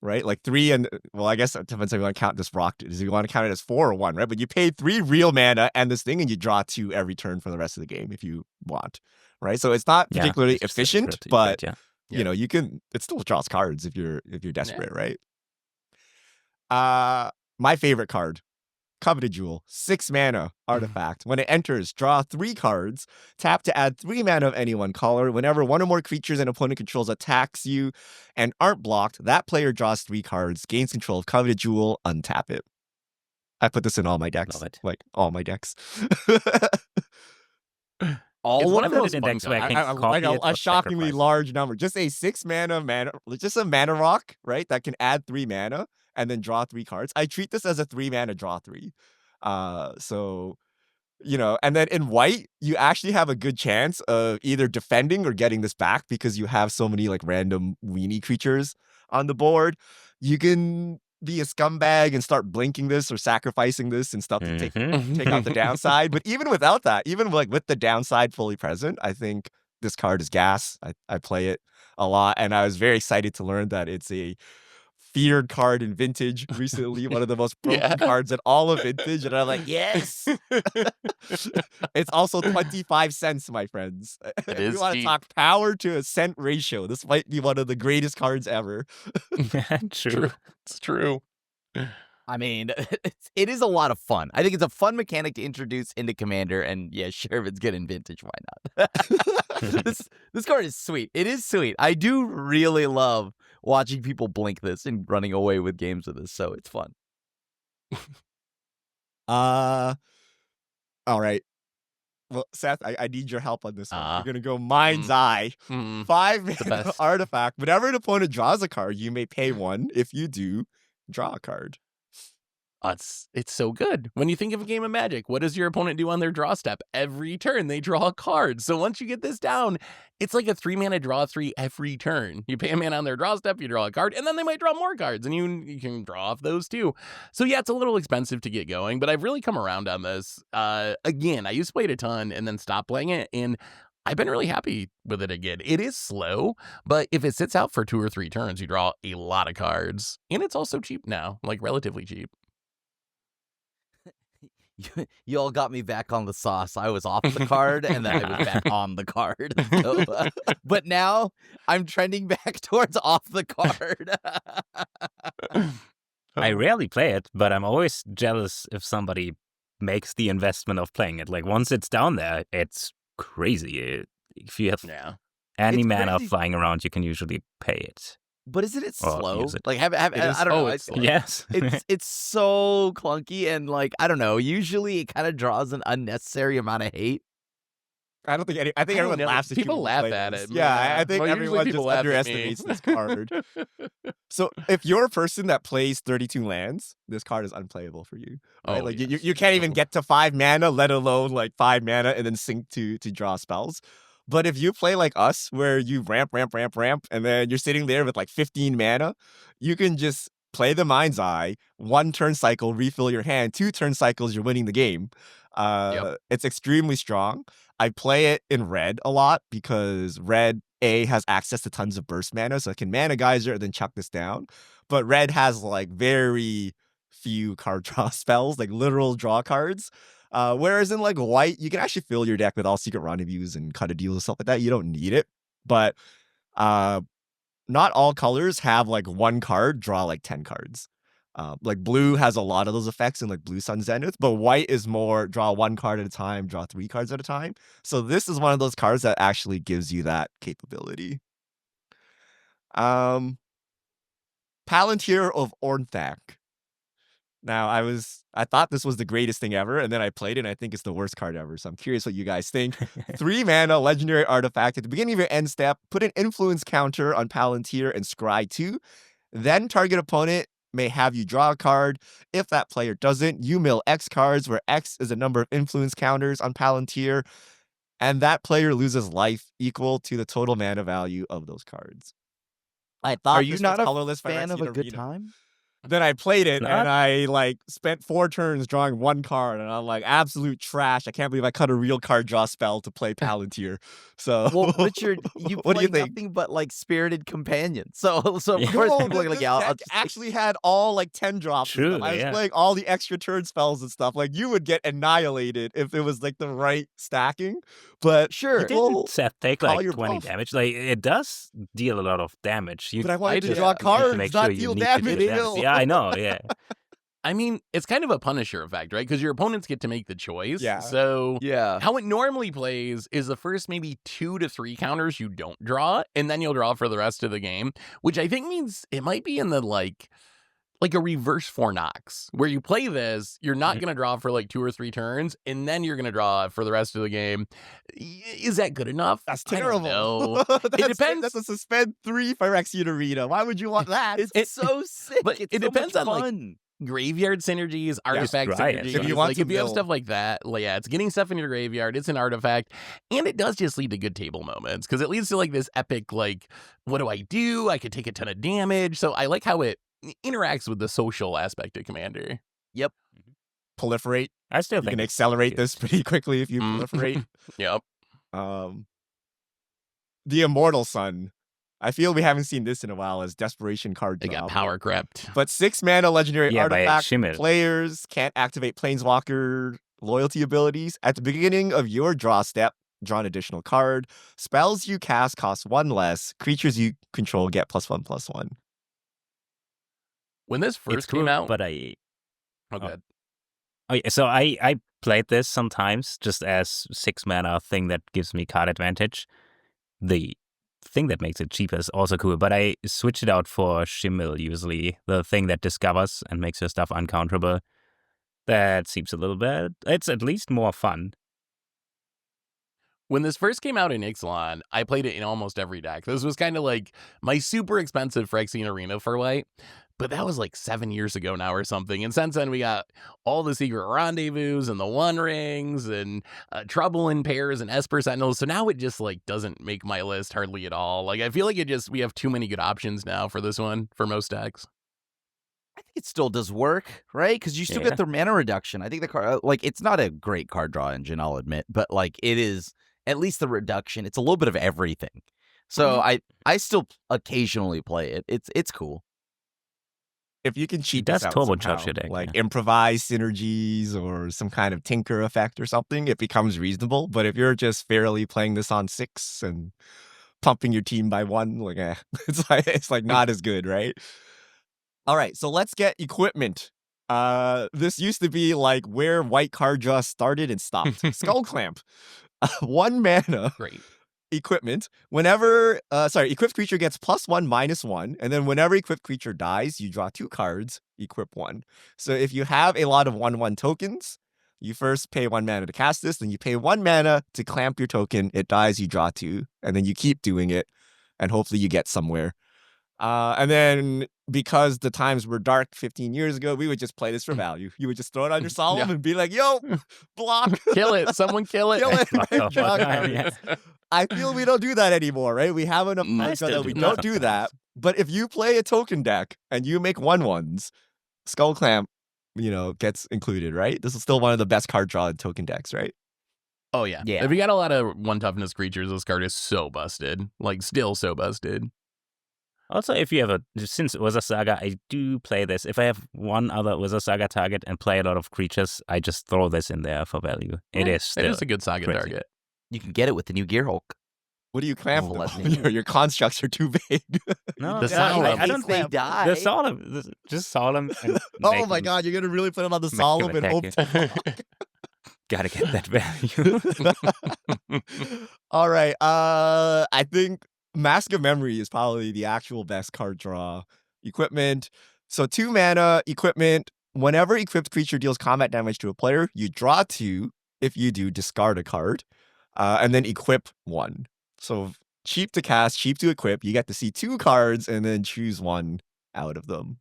right? Like 3 and, well, I guess it depends if you want to count this rock. Do you want to count it as 4 or 1, right? But you pay 3 real mana and this thing, and you draw 2 every turn for the rest of the game if you want, right? So it's not particularly efficient, but you know, you can. It still draws cards if you're desperate, right? My favorite card, Coveted Jewel, 6 mana artifact. When it enters, draw 3 cards. Tap to add 3 mana of any one color. Whenever one or more creatures an opponent controls attacks you and aren't blocked, that player draws 3 cards, gains control of Coveted Jewel, untap it. I put this in all my decks, like all my decks. All one of of those decks where I can copy it a shockingly sacrifice. large number. Just a 6 mana, just a mana rock, right? That can add 3 mana and then draw 3 cards. I treat this as a 3 mana draw 3. So, you know, and then in white, you actually have a good chance of either defending or getting this back because you have so many like random weenie creatures on the board. You can be a scumbag and start blinking this or sacrificing this and stuff to take out the downside. But even without that, even like with the downside fully present, I think this card is gas. I play it a lot, and I was very excited to learn that it's a feared card in Vintage recently, one of the most broken Yeah. cards in all of Vintage, and I'm like, yes! It's also 25 cents, my friends. If is you want to cheap. talk power to a cent ratio, this might be one of the greatest cards ever. True. It's true. I mean, it is a lot of fun. I think it's a fun mechanic to introduce into Commander, and yeah, sure, if it's good in Vintage, why not? This card is sweet. It is sweet. I do really love watching people blink this and running away with games with this, so it's fun. All right. Well, Seth, I need your help on this one. We're gonna go Mind's Eye. Mm. 5 mana best. artifact. Whenever an opponent draws a card, you may pay 1. If you do, draw a card. It's so good. When you think of a game of Magic, what does your opponent do on their draw step? Every turn, they draw a card. So once you get this down, it's like a 3-mana draw 3 every turn. You pay a mana on their draw step, you draw a card, and then they might draw more cards, and you can draw off those too. So yeah, it's a little expensive to get going, but I've really come around on this. Again, I used to play it a ton and then stopped playing it, and I've been really happy with it again. It is slow, but if it sits out for 2 or 3 turns, you draw a lot of cards. And it's also cheap now, like relatively cheap. You all got me back on the sauce. I was off the card, and then I was back on the card. So, but now I'm trending back towards off the card. I rarely play it, but I'm always jealous if somebody makes the investment of playing it. Like once it's down there, it's crazy. If you have any It's mana crazy. flying around, you can usually pay it. But isn't it Or slow? use it. Like I don't know. it's slow. Yes. It's so clunky, and like I don't know. Usually, it kind of draws an unnecessary amount of hate. I don't think I think I don't everyone know. laughs at People you when you laugh play at this. it. Yeah, I think Well, usually everyone people just laugh at me. underestimates this card. So if you're a person that plays 32 lands, this card is unplayable for you. Right? Oh, like yes. you can't even get to 5 mana, let alone like 5 mana and then sink to draw spells. But if you play like us, where you ramp, and then you're sitting there with like 15 mana, you can just play the Mind's Eye, 1 turn cycle, refill your hand, 2 turn cycles, you're winning the game. It's extremely strong. I play it in red a lot because red has access to tons of burst mana, so it can mana geyser and then chuck this down. But red has like very few card draw spells, like literal draw cards. Whereas in like white, you can actually fill your deck with all secret rendezvous and cut a deal and stuff like that. You don't need it. But not all colors have like 1 card draw like 10 cards. Like blue has a lot of those effects in like Blue Sun Zenith, but white is more draw 1 card at a time, draw 3 cards at a time. So this is one of those cards that actually gives you that capability. Palantir of Ornthak. Now, I thought this was the greatest thing ever, and then I played it, and I think it's the worst card ever. So I'm curious what you guys think. 3 mana, legendary artifact. At the beginning of your end step, put an influence counter on Palantir and scry 2. Then target opponent may have you draw a card. If that player doesn't, you mill X cards, where X is a number of influence counters on Palantir, and that player loses life equal to the total mana value of those cards. I thought Are you this not was a colorless fan of a Phyrexian good Arena. time? Then I played it, Not- and I like spent 4 turns drawing 1 card, and I'm like, absolute trash. I can't believe I cut a real card draw spell to play Palantir. So, Well, Richard, you what do play you think? nothing but like Spirited Companion. So of Yeah. course No, people are like, this yeah, I'll deck just actually had all like 10 drops. And True, stuff. I was yeah. playing all the extra turn spells and stuff. Like you would get annihilated if it was like the right stacking. But Sure. people, Didn't Seth take call like your 20 bluff. damage? Like it does deal a lot of damage. but I wanted to did- draw yeah, need to cards, make not sure you deal need to damage. do damage. Bill. Yeah, I know. Yeah. I mean, it's kind of a Punisher effect, right? Because your opponents get to make the choice. Yeah. So Yeah. how it normally plays is the first maybe 2 to 3 counters you don't draw, and then you'll draw for the rest of the game, which I think means it might be in the like a reverse 4 knocks, where you play this, you're not going to draw for like 2 or 3 turns, and then you're going to draw for the rest of the game. Is that good enough? That's I don't terrible. know. That's, depends. That's a suspend 3 Phyrexian Arena. Why would you want that? It's so sick. but It's it so depends much on, like, fun. Graveyard synergies, artifact right. synergies. If you want like to if you have build. stuff like that, like, yeah, it's getting stuff in your graveyard. It's an artifact, and it does just lead to good table moments because it leads to like this epic, like, what do I do? I could take a ton of damage. So I like how it interacts with the social aspect of Commander. Proliferate. I still You think can it's accelerate good. this pretty quickly if you Mm. proliferate. Yep. The Immortal Sun. I feel we haven't seen this in a while as desperation card They draw. got power crept. But 6 mana legendary Yeah, by artifact Shimmel. players can't activate Planeswalker loyalty abilities. At the beginning of your draw step, draw an additional card. Spells you cast cost 1 less. Creatures you control get +1/+1. When this It's first cool, came out, but I oh, good. Oh, yeah, so I played this sometimes just as 6 mana thing that gives me card advantage. The thing that makes it cheaper is also cool, but I switch it out for Shimmel usually, the thing that discovers and makes your stuff uncounterable. That seems a little bit, it's at least more fun. When this first came out in Ixalan, I played it in almost every deck. This was kind of like my super expensive Phyrexian Arena for white, but that was like 7 years ago now or something. And since then, we got all the Secret Rendezvous and the One Rings and Trouble in Pairs and Esper Sentinels. So now it just like doesn't make my list hardly at all. Like I feel like we have too many good options now for this one for most decks. I think it still does work, right? Because you still Yeah. get the mana reduction. I think the card, like, it's not a great card draw engine, I'll admit, but like it is at least the reduction. It's a little bit of everything. So I still occasionally play it. It's cool. If you can cheat does this out turbocharge somehow, your deck, like yeah. improvise synergies or some kind of tinker effect or something, it becomes reasonable. But if you're just fairly playing this on 6 and pumping your team by 1, like it's like not as good, right? All right, so let's get equipment. This used to be like where white card draw started and stopped. Skull Clamp. 1 mana. Great. Equipment. Whenever equipped creature gets +1/-1, and then whenever equipped creature dies, you draw 2 cards, equip 1. So if you have a lot of 1/1 tokens, you first pay 1 mana to cast this, then you pay 1 mana to clamp your token, it dies, you draw 2, and then you keep doing it, and hopefully you get somewhere. And then because the times were dark 15 years ago, we would just play this for value. You would just throw it on your solemn and be like, yo, block. Kill it. Someone kill it. Kill it. Oh, Draw God, cards. yeah. I feel we don't do that anymore, right? We have enough I cards still that we do don't do that. But if you play a token deck and you make 1/1s, Skull Clamp, gets included, right? This is still one of the best card draw in token decks, right? Oh, yeah. Yeah. If you got a lot of 1 toughness creatures, this card is so busted. Like, still so busted. Also, if you have since Urza Saga, I do play this. If I have one other Urza Saga target and play a lot of creatures, I just throw this in there for value. It is still It is a good saga crazy. target. You can get it with the new Gear Hulk. What do you clamp? Oh, them? Your constructs are too big. No, The Solemn. I don't In case they clamp. die. The Solemn, just Solemn. And Oh make my them- god, you're gonna really put it on the make them solemn and hope attack to Gotta get that value. All right. I think Mask of Memory is probably the actual best card draw. Equipment. So 2 mana equipment. Whenever equipped creature deals combat damage to a player, you draw 2. If you do, discard a card. And then equip 1. So cheap to cast, cheap to equip. You get to see 2 cards and then choose 1 out of them.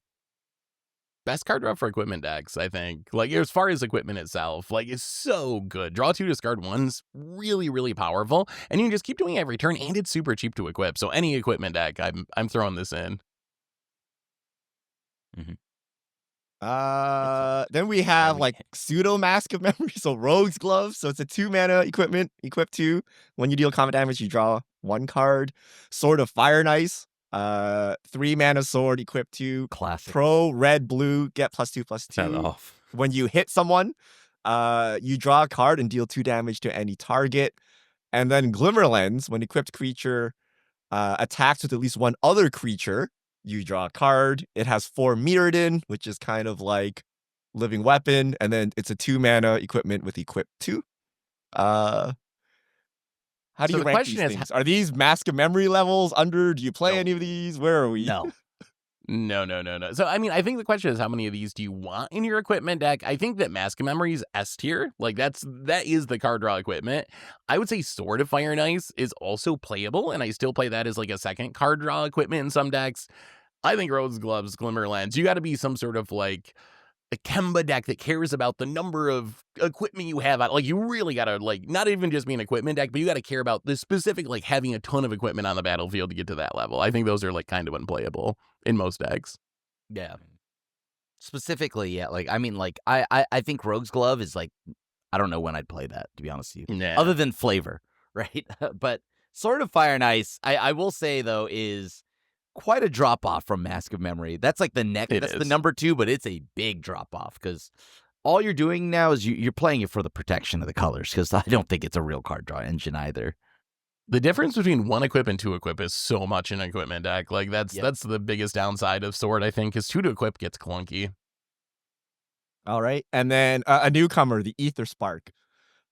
Best card draw for equipment decks, I think. Like, as far as equipment itself, like, it's so good. Draw 2, discard 1's really, really powerful. And you can just keep doing it every turn, and it's super cheap to equip. So any equipment deck, I'm throwing this in. Then we have like pseudo Mask of Memory, so Rogue's Glove. So it's a 2 mana equipment, equip 2. When you deal combat damage, you draw 1 card. Sword of Fire and Ice, 3 mana sword, equip 2. Classic. Pro red blue, get +2/+2. Fell off. When you hit someone, you draw a card and deal 2 damage to any target. And then Glimmer Lens, when equipped creature attacks with at least 1 other creature, you draw a card. It has 4 Mirrodin, which is kind of like Living Weapon, and then it's a 2 mana equipment with equip 2. How do So you the rank question these is, things? Are these Mask of Memory levels under? Do you play No. any of these? Where are we? No. No. So, I mean, I think the question is, how many of these do you want in your equipment deck? I think that Mask of Memory is S tier. Like, that is the card draw equipment. I would say Sword of Fire and Ice is also playable, and I still play that as like a second card draw equipment in some decks. I think Rogue's Gloves, Glimmer Lens, you got to be some sort of like a Kemba deck that cares about the number of equipment you have. Like, you really got to, like, not even just be an equipment deck, but you got to care about the specific, like, having a ton of equipment on the battlefield to get to that level. I think those are, like, kind of unplayable in most decks. Yeah. Specifically, yeah. Like, I mean, like, I think Rogue's Glove is like, I don't know when I'd play that, to be honest with you. Yeah. Other than flavor, right? But Sword of Fire and Ice, I will say, though, is quite a drop-off from Mask of Memory. That's like that's the number 2, but it's a big drop-off, because all you're doing now is you're playing it for the protection of the colors, because I don't think it's a real card draw engine either. The difference between 1 equip and 2 equip is so much in an equipment deck. Like, that's the biggest downside of Sword, I think, is 2 to equip gets clunky. All right. And then a newcomer, the Ether Spark.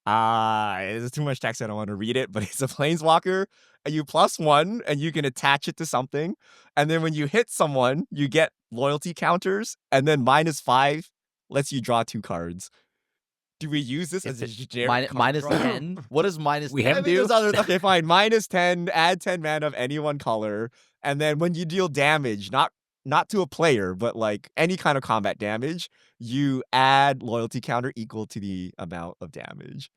There's too much text, I don't want to read it, but it's a Planeswalker, and you +1, and you can attach it to something. And then when you hit someone, you get loyalty counters, and then -5 lets you draw 2 cards. Do we use this as a generic card draw? -10? What does -10 We have do? Okay, fine. -10, add 10 mana of any one color, and then when you deal damage, not to a player, but like any kind of combat damage, you add loyalty counter equal to the amount of damage.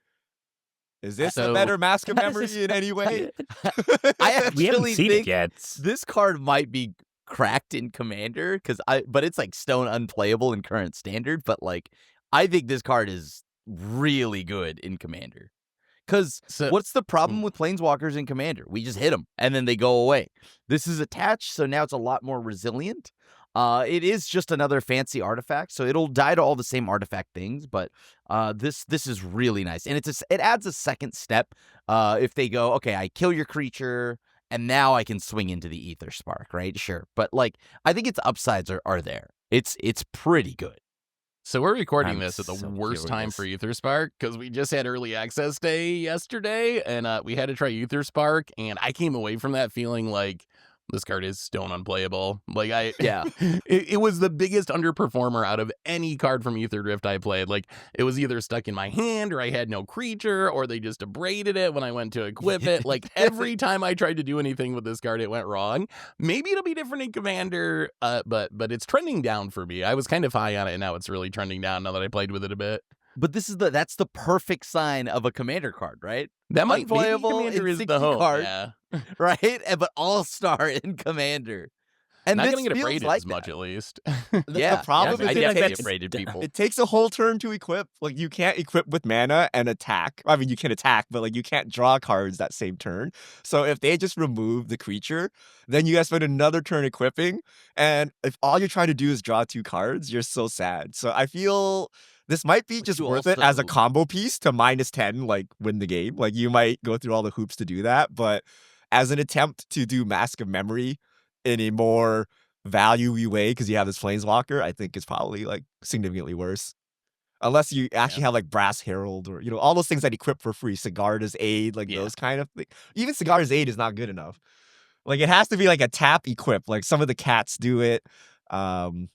Is this a better Mask of Memory in any way? I We haven't actually seen think it yet. this card might be cracked in Commander, but it's like stone unplayable in current Standard. But like, I think this card is really good in Commander. Because what's the problem with Planeswalkers in Commander? We just hit them, and then they go away. This is attached, so now it's a lot more resilient. It is just another fancy artifact, so it'll die to all the same artifact things, but this is really nice. And it adds a second step if they go, okay, I kill your creature, and now I can swing into the Ether Spark, right? Sure. But like, I think its upsides are there. It's pretty good. So we're recording I'm this at the so worst time curious. for Ether Spark, because we just had early access day yesterday, and we had to try Ether Spark, and I came away from that feeling like this card is stone unplayable. Like, it was the biggest underperformer out of any card from Ether Drift I played. Like, it was either stuck in my hand, or I had no creature, or they just abraded it when I went to equip it. Like, every time I tried to do anything with this card, it went wrong. Maybe it'll be different in Commander, but it's trending down for me. I was kind of high on it, and now it's really trending down now that I played with it a bit. But that's the perfect sign of a Commander card, right? That might be Unplayable Commander in is 60 the home. cards. Yeah. Right? But all-star in Commander. And Not this gonna get feels abraded like as much, that. at least. The problem I is definitely it takes, abraded people. it takes a whole turn to equip. Like, you can't equip with mana and attack. I mean, you can attack, but like, you can't draw cards that same turn. So if they just remove the creature, then you guys spend another turn equipping. And if all you're trying to do is draw 2 cards, you're so sad. So I feel this might be But just you worth it as a also- combo piece to -10, like, win the game. Like, you might go through all the hoops to do that, but as an attempt to do Mask of Memory in a more value-y way, because you have this Planeswalker, I think it's probably like significantly worse. Unless you actually have like Brass Herald, or all those things that equip for free, Sigarda's Aid, like those kind of things. Even Sigarda's Aid is not good enough. Like, it has to be like a tap equip. Like, some of the cats do it.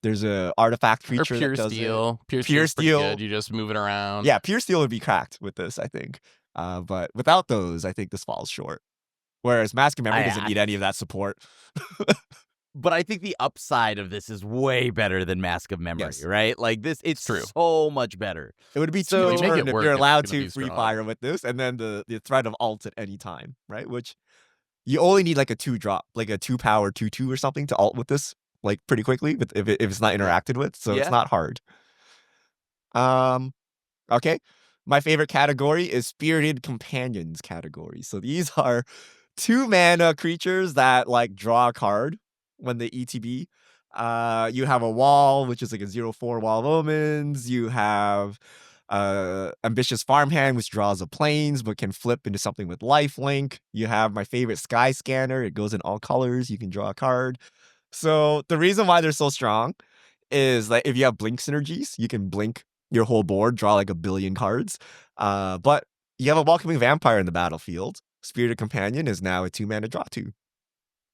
There's a artifact Or creature Pure that does Steel. it. Pure Pure Steel's pretty Steel. good. You just move it around. Yeah, Pure Steel would be cracked with this, I think. But without those, I think this falls short. Whereas Mask of Memory doesn't need any of that support. But I think the upside of this is way better than Mask of Memory, Yes. right? Like, it's True. so much better. It would be So- too They make turn it if work you're if it's allowed gonna to be free strong. fire with this, and then the threat of alt at any time, right? Which you only need like a 2-drop, like a 2-power 2/2 or something to alt with this, like, pretty quickly, if it's not interacted with. So Yeah. it's not hard. Okay. My favorite category is Spirited Companions category. So these are 2 mana creatures that like draw a card when they ETB. You have a wall, which is like a 0/4 Wall of Omens. You have Ambitious Farmhand, which draws a plains but can flip into something with lifelink. You have my favorite Sky Scanner. It goes in all colors. You can draw a card. So the reason why they're so strong is that if you have blink synergies, you can blink your whole board, draw like 1 billion cards. But you have a Welcoming Vampire in the battlefield. Spirited Companion is now a 2-mana draw 2.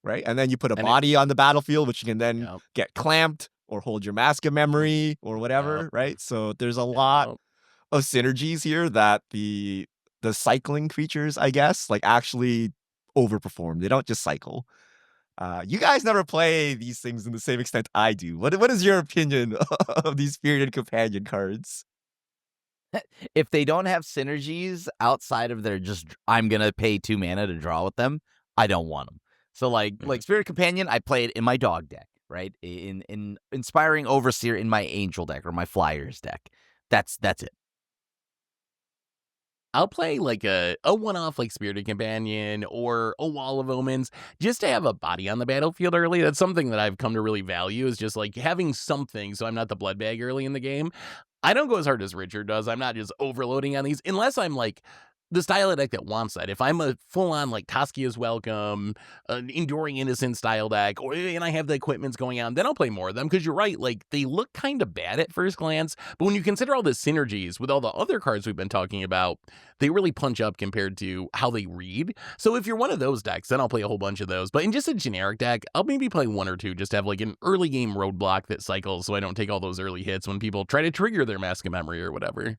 Right? And then you put a And body on the battlefield, which you can then Yep. get clamped or hold your Mask of Memory or whatever, Yep. right? So there's a lot Yep. of synergies here that the cycling creatures, I guess, like, actually overperform. They don't just cycle. You guys never play these things in the same extent I do. What is your opinion of these Spirited Companion cards? If they don't have synergies outside of their just, I'm going to pay 2 mana to draw with them, I don't want them. So like Spirit Companion, I play it in my dog deck, right? In Inspiring Overseer in my Angel deck or my Flyers deck. That's it. I'll play like a one-off like Spirited Companion or a Wall of Omens just to have a body on the battlefield early. That's something that I've come to really value, is just like having something so I'm not the blood bag early in the game. I don't go as hard as Richard does. I'm not just overloading on these unless I'm like the style of deck that wants that. If I'm a full-on like Toskia's Welcome, an Enduring Innocence style deck, and I have the equipments going on, then I'll play more of them, because you're right, like they look kind of bad at first glance, but when you consider all the synergies with all the other cards we've been talking about, they really punch up compared to how they read. So if you're one of those decks, then I'll play a whole bunch of those. But in just a generic deck, I'll maybe play one or two just to have like an early game roadblock that cycles so I don't take all those early hits when people try to trigger their Mask of Memory or whatever.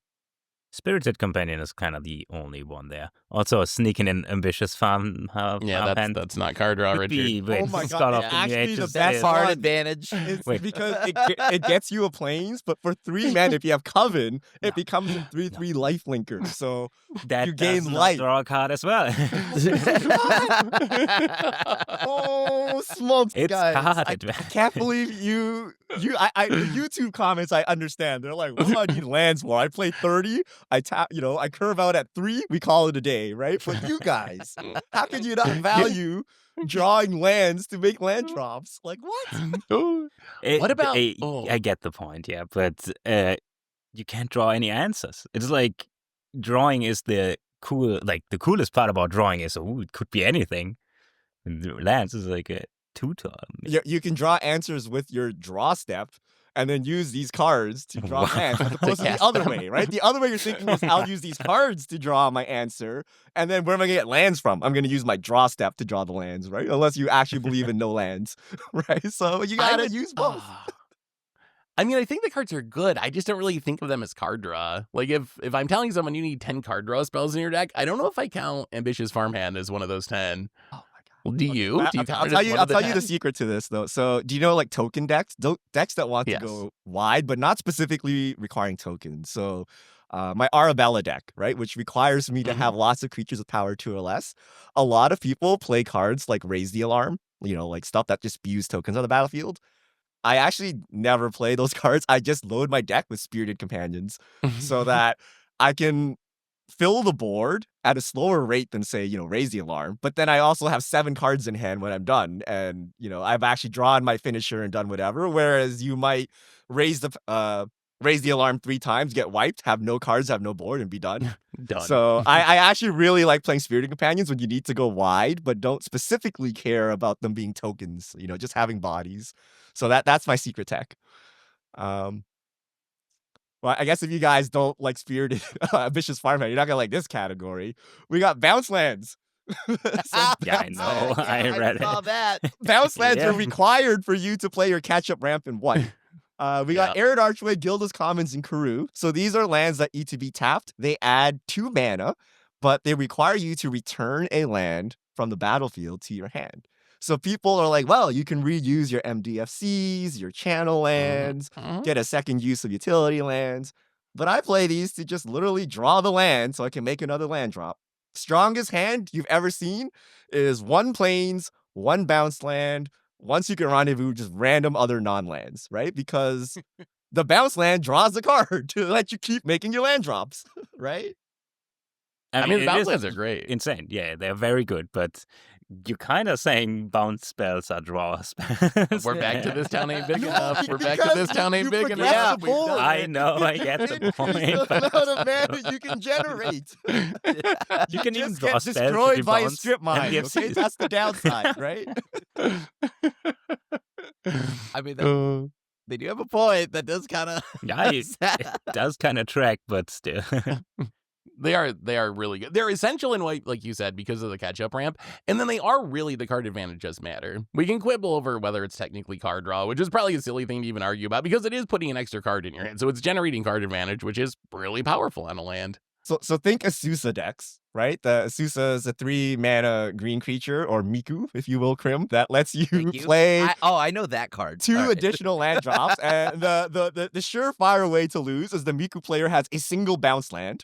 Spirited Companion is kind of the only one there. Also, sneaking in Ambitious Farm. That's not card draw, Richard. Oh my God, actually the best card one advantage. It's because it gets you a planes, but for 3 mana, if you have Coven, it becomes a 3/3 lifelinker. So that you gain does life. draw a card as well. Oh, smokes, It's guys! card I advantage. can't believe you. The YouTube comments, I understand. They're like, "What do I need lands for? I play 30. I tap. I curve out at 3. We call it a day, right?" But you guys, how could you not value drawing lands to make land drops? Like what? What about- I get the point, yeah, but you can't draw any answers. It's like drawing is the coolest part about drawing is, it could be anything. And the lands is like a tutor. You can draw answers with your draw step, and then use these cards to draw lands, as opposed to the other way, right? The other way you're thinking is, I'll use these cards to draw my answer, and then where am I going to get lands from? I'm going to use my draw step to draw the lands, right? Unless you actually believe in no lands, right? So you got to use both. I mean, I think the cards are good. I just don't really think of them as card draw. Like, if I'm telling someone you need 10 card draw spells in your deck, I don't know if I count Ambitious Farmhand as one of those 10. Oh my God. Well, do you? Okay, Do you count it as I'll tell you. one I'll of the tell you the 10? secret to this, though. So, do you know like token decks? Decks that want Yes. to go wide, but not specifically requiring tokens. So, my Arabella deck, right, which requires me to have lots of creatures with power 2 or less. A lot of people play cards like Raise the Alarm, like stuff that just spews tokens on the battlefield. I actually never play those cards. I just load my deck with Spirited Companions so that I can fill the board at a slower rate than, say, Raise the Alarm. But then I also have 7 cards in hand when I'm done. And, I've actually drawn my finisher and done whatever. Whereas you might raise the alarm 3 times, get wiped, have no cards, have no board, and be done. Done. So I actually really like playing Spirited Companions when you need to go wide, but don't specifically care about them being tokens, just having bodies. So that's my secret tech. Well, I guess if you guys don't like Spirited Ambitious Farmhand, you're not gonna like this category. We got bounce lands. Yeah, I know. I read saw it. that. Bounce lands Yeah. are required for you to play your catch-up ramp in 1. We got Arid Archway, Gilda's Commons, and Karoo. So these are lands that need to be tapped. They add 2 mana, but they require you to return a land from the battlefield to your hand. So people are like, well, you can reuse your MDFCs, your channel lands, get a second use of utility lands. But I play these to just literally draw the land so I can make another land drop. Strongest hand you've ever seen is 1 plains, 1 bounce land. Once you can rendezvous just random other non-lands, right? Because the bounce land draws the card to let you keep making your land drops, right? I mean, it bounce is lands are great. insane. Yeah, they're very good, but you're kind of saying bounce spells are draw spells. We're back to this town ain't big No, enough. We're back to because this town ain't you big progress enough. the board. I know, I get the Increase point. the but amount of mana you can generate. you can even Just draw get spells if destroyed you by a bounce strip mine. Okay, MDFCs. that's the downside, right? I mean, they do have a point. That does kind of. Yeah, it does kind of track, but still. They are really good. They're essential in what, like you said, because of the catch-up ramp. And then they are really the card advantage does matter. We can quibble over whether it's technically card draw, which is probably a silly thing to even argue about, because it is putting an extra card in your hand. So it's generating card advantage, which is really powerful on a land. So think Asusa decks, right? The Asusa is a 3 mana green creature, or Miku, if you will, Krim, that lets you Thank you. play I know that card. 2 All right. additional land drops. And the surefire way to lose is the Miku player has a single bounce land,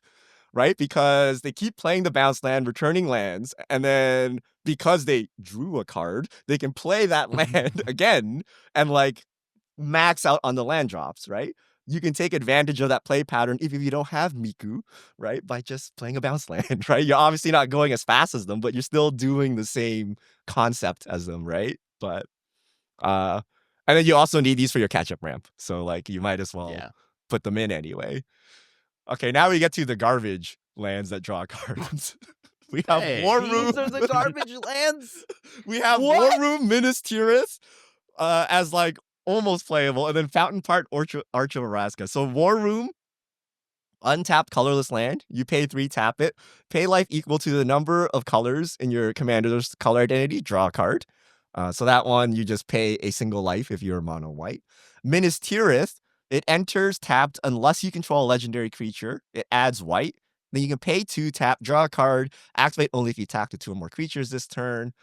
right? Because they keep playing the bounce land, returning lands, and then because they drew a card, they can play that land again and like max out on the land drops, right? you can take advantage of that play pattern even if you don't have Miku, right? By just playing a bounce land, right? You're obviously not going as fast as them, but you're still doing the same concept as them, right? But and then you also need these for your catch-up ramp. So like you might as well put them in anyway. Okay, now we get to the garbage lands that draw cards. We have War Room. These are the garbage lands. We have War Room, Minas Tirith as like almost playable, and then Fountain Park, Arch of Araska. So War Room, untapped colorless land. You pay 3, tap it. Pay life equal to the number of colors in your commander's color identity. Draw a card. So that one, you just pay a single life if you're mono white. Minas Tirith, it enters tapped unless you control a legendary creature. It adds white. Then you can pay 2, tap, draw a card, activate only if you tap to 2 or more creatures this turn.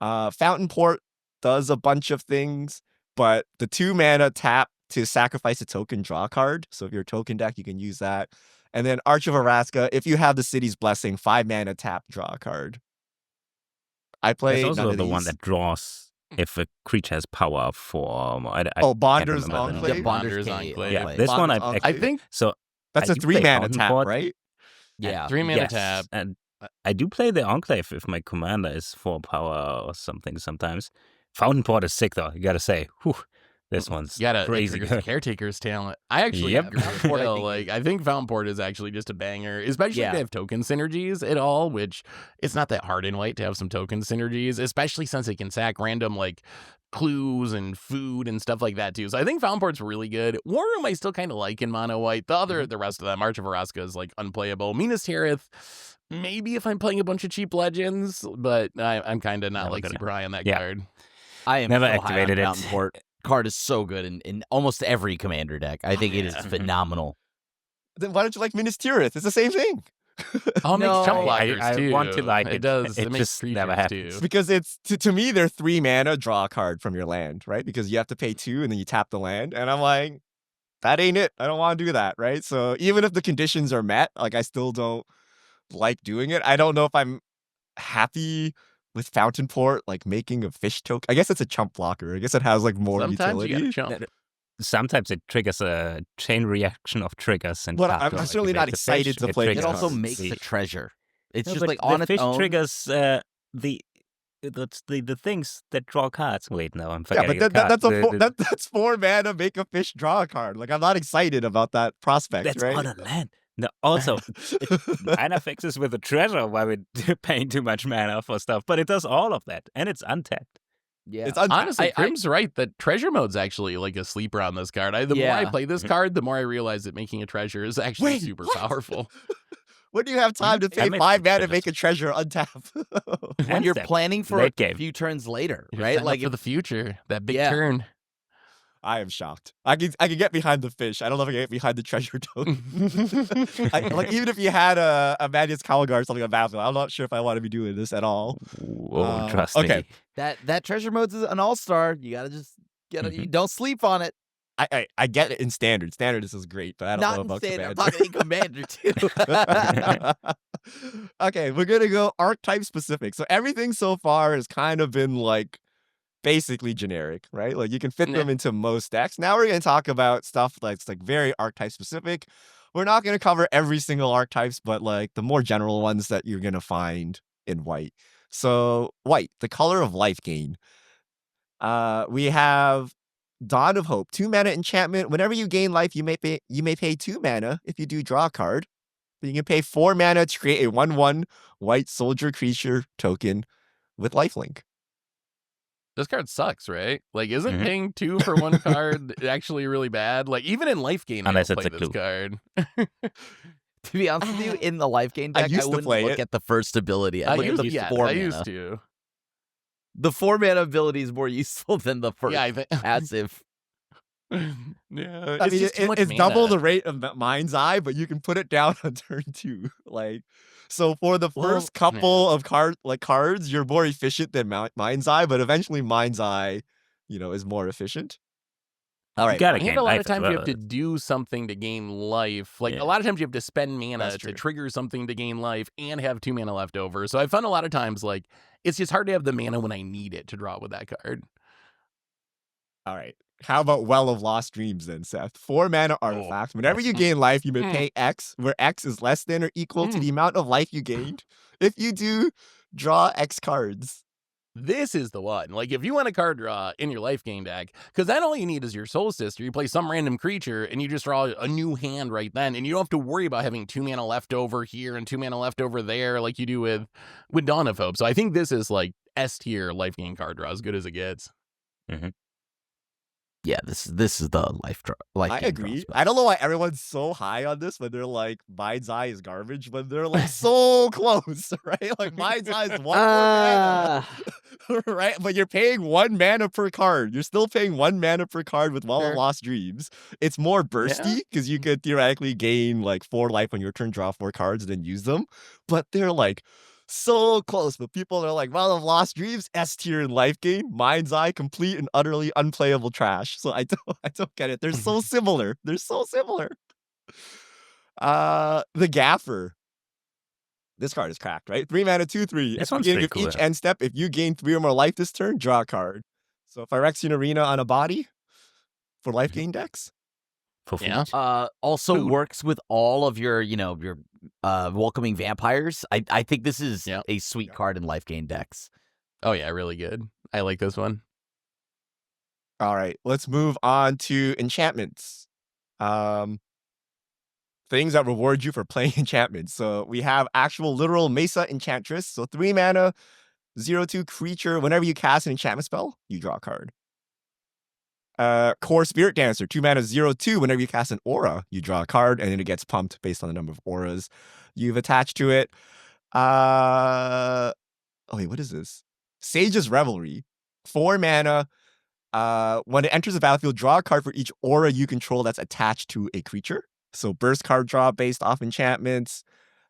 Fountain Port does a bunch of things, but the 2 mana tap to sacrifice a token, draw a card. So if you're a token deck, you can use that. And then Arch of Araska, if you have the City's Blessing, 5 mana tap, draw a card. I play There's also none of the these. one that draws if a creature has power for. Bonder's remember the Enclave? name. Bonder's K, Enclave. Yeah, this one Bonder's I think so. That's I a do 3 play mana Fountain tap, Port. right? Yeah. 3 mana Yes, tap. and I do play the Enclave if my commander is 4 power or something sometimes. Fountain Port is sick though, you gotta say. Whew, this one's It crazy triggers the good. Caretaker's talent. I actually Yep. agree with Fountain Port, I Phil. think, Like, I think Fountain Port is actually just a banger, especially if they have token synergies at all, which it's not that hard in white to have some token synergies, especially since it can sack random, like, clues and food and stuff like that, too. So I think Fountain Port's really good. War Room I still kind of like in mono white. The rest of them, Arch of Araska is, like, unplayable. Minas Tirith, maybe if I'm playing a bunch of cheap legends, but I'm kind of not, like, super high on that card. I am Never so high on activated it. Fountain Port. Card is so good in almost every commander deck. I think it is phenomenal. Then why don't you like Minas Tirith? It's the same thing. Oh, it makes No, chump blockers, I too. want to like It it. does. It It makes just never creatures, happens. too. Because it's to me, they're 3 mana, draw a card from your land, right? Because you have to pay 2 and then you tap the land. And I'm like, that ain't it. I don't want to do that, right? So even if the conditions are met, like I still don't like doing it. I don't know if I'm happy with Fountain Port, like making a fish token. I guess it's a chump blocker. I guess it has like more Sometimes you utility. gotta chump. Sometimes it triggers a chain reaction of triggers, and But tap I'm to certainly not activate the excited fish. to It play It this triggers also card. makes a treasure. It's No, just but like on the its fish own. triggers the things that draw cards. Wait, no, I'm Yeah, forgetting. but the card. that's 4 mana, make a fish, draw a card. Like I'm not excited about that prospect, That's right? on a land. No, also, mana fixes with a treasure while we're paying too much mana for stuff, but it does all of that, and it's untapped. Yeah. It's untapped. Honestly, Crim's right that treasure mode's actually like a sleeper on this card. The more I play this card, the more I realize that making a treasure is actually super powerful. When do you have time to pay made 5 mana to treasures. make a treasure untap? when you're Untapped. planning for Late a game. few turns later, You're right? setting up Like for the future, that big Yeah. turn. I am shocked. I can get behind the fish. I don't know if I can get behind the treasure token. Like even if you had a Magnus Calgar or something on Battlefield, I'm not sure if I want to be doing this at all. Whoa, trust okay. me. that treasure mode's an all-star. You gotta just get it. You don't sleep on it. I get it in standard. Standard this is great, but I don't Not know in about standard. I'm commander. talking commander too. Okay, we're gonna go archetype specific. So everything so far has kind of been like basically generic, right? Like you can fit them into most decks. Now we're gonna talk about stuff that's like very archetype specific. We're not gonna cover every single archetypes, but like the more general ones that you're gonna find in white. So white, the color of life gain. We have Dawn of Hope, 2 mana enchantment. Whenever you gain life, you may pay 2 mana if you do draw a card. But you can pay 4 mana to create a 1/1 white soldier creature token with lifelink. This card sucks, right? Like, isn't paying 2 for 1 card actually really bad? Like, even in life gain, Unless I don't it's play a this clue. card. To be honest with you, in the life gain deck, I used to wouldn't play look it. at the first ability. I I'd look at used, the 4 I mana. used to. The 4 mana ability is more useful than the first Yeah, I think. passive. Yeah, I it's mean, just too much it's double mana. the rate of Mind's Eye, but you can put it down on turn 2. Like, so for the first couple of cards, you're more efficient than Mind's Eye, but eventually Mind's Eye, is more efficient. All right. You gotta And gain a lot life of times as you well. have to do something to gain life. Like, Yeah. a lot of times you have to spend mana That's to true. trigger something to gain life and have 2 mana left over. So I found a lot of times, like, it's just hard to have the mana when I need it to draw with that card. All right. How about Well of Lost Dreams then, Seth? 4 mana artifact. Whenever you gain life, you may pay X, where X is less than or equal to the amount of life you gained. If you do, draw X cards. This is the one. Like, if you want a card draw in your life gain deck, because then all you need is your Soul Sister. You play some random creature, and you just draw a new hand right then, and you don't have to worry about having 2 mana left over here and 2 mana left over there like you do with Dawn of Hope. So I think this is like S tier life gain card draw, as good as it gets. Mm-hmm. Yeah, this is the life I agree. I don't know why everyone's so high on this when they're like, Mind's Eye is garbage, when they're like so close, right? Like Mind's Eye is 1 more mana. Right? But you're paying 1 mana per card. You're still paying 1 mana per card with Well of Lost Dreams. It's more bursty because you could theoretically gain like 4 life on your turn, draw 4 cards, and then use them. But they're like so close. But people are like, Well of Lost Dreams, S tier in life gain, Mind's Eye, complete and utterly unplayable trash. So I don't get it. They're so similar. They're so similar. The Gaffer. This card is cracked, right? 3 mana, 2/3. At the beginning of each end step, if you gain 3 or more life this turn, draw a card. So if I Phyrexian Arena on a body for life gain decks. Also works with all of your, your welcoming vampires. I think this is a sweet card in life gain decks. Oh yeah, really good. I like this one. All right, let's move on to enchantments. Things that reward you for playing enchantments. So we have actual literal Mesa Enchantress. So 3 mana, 0/2 creature. Whenever you cast an enchantment spell, you draw a card. Core Spirit Dancer, 2 mana, 0/2. Whenever you cast an aura, you draw a card, and then it gets pumped based on the number of auras you've attached to it. Oh wait, what is this? Sage's Revelry, 4 mana. When it enters the battlefield, draw a card for each aura you control that's attached to a creature. So burst card draw based off enchantments.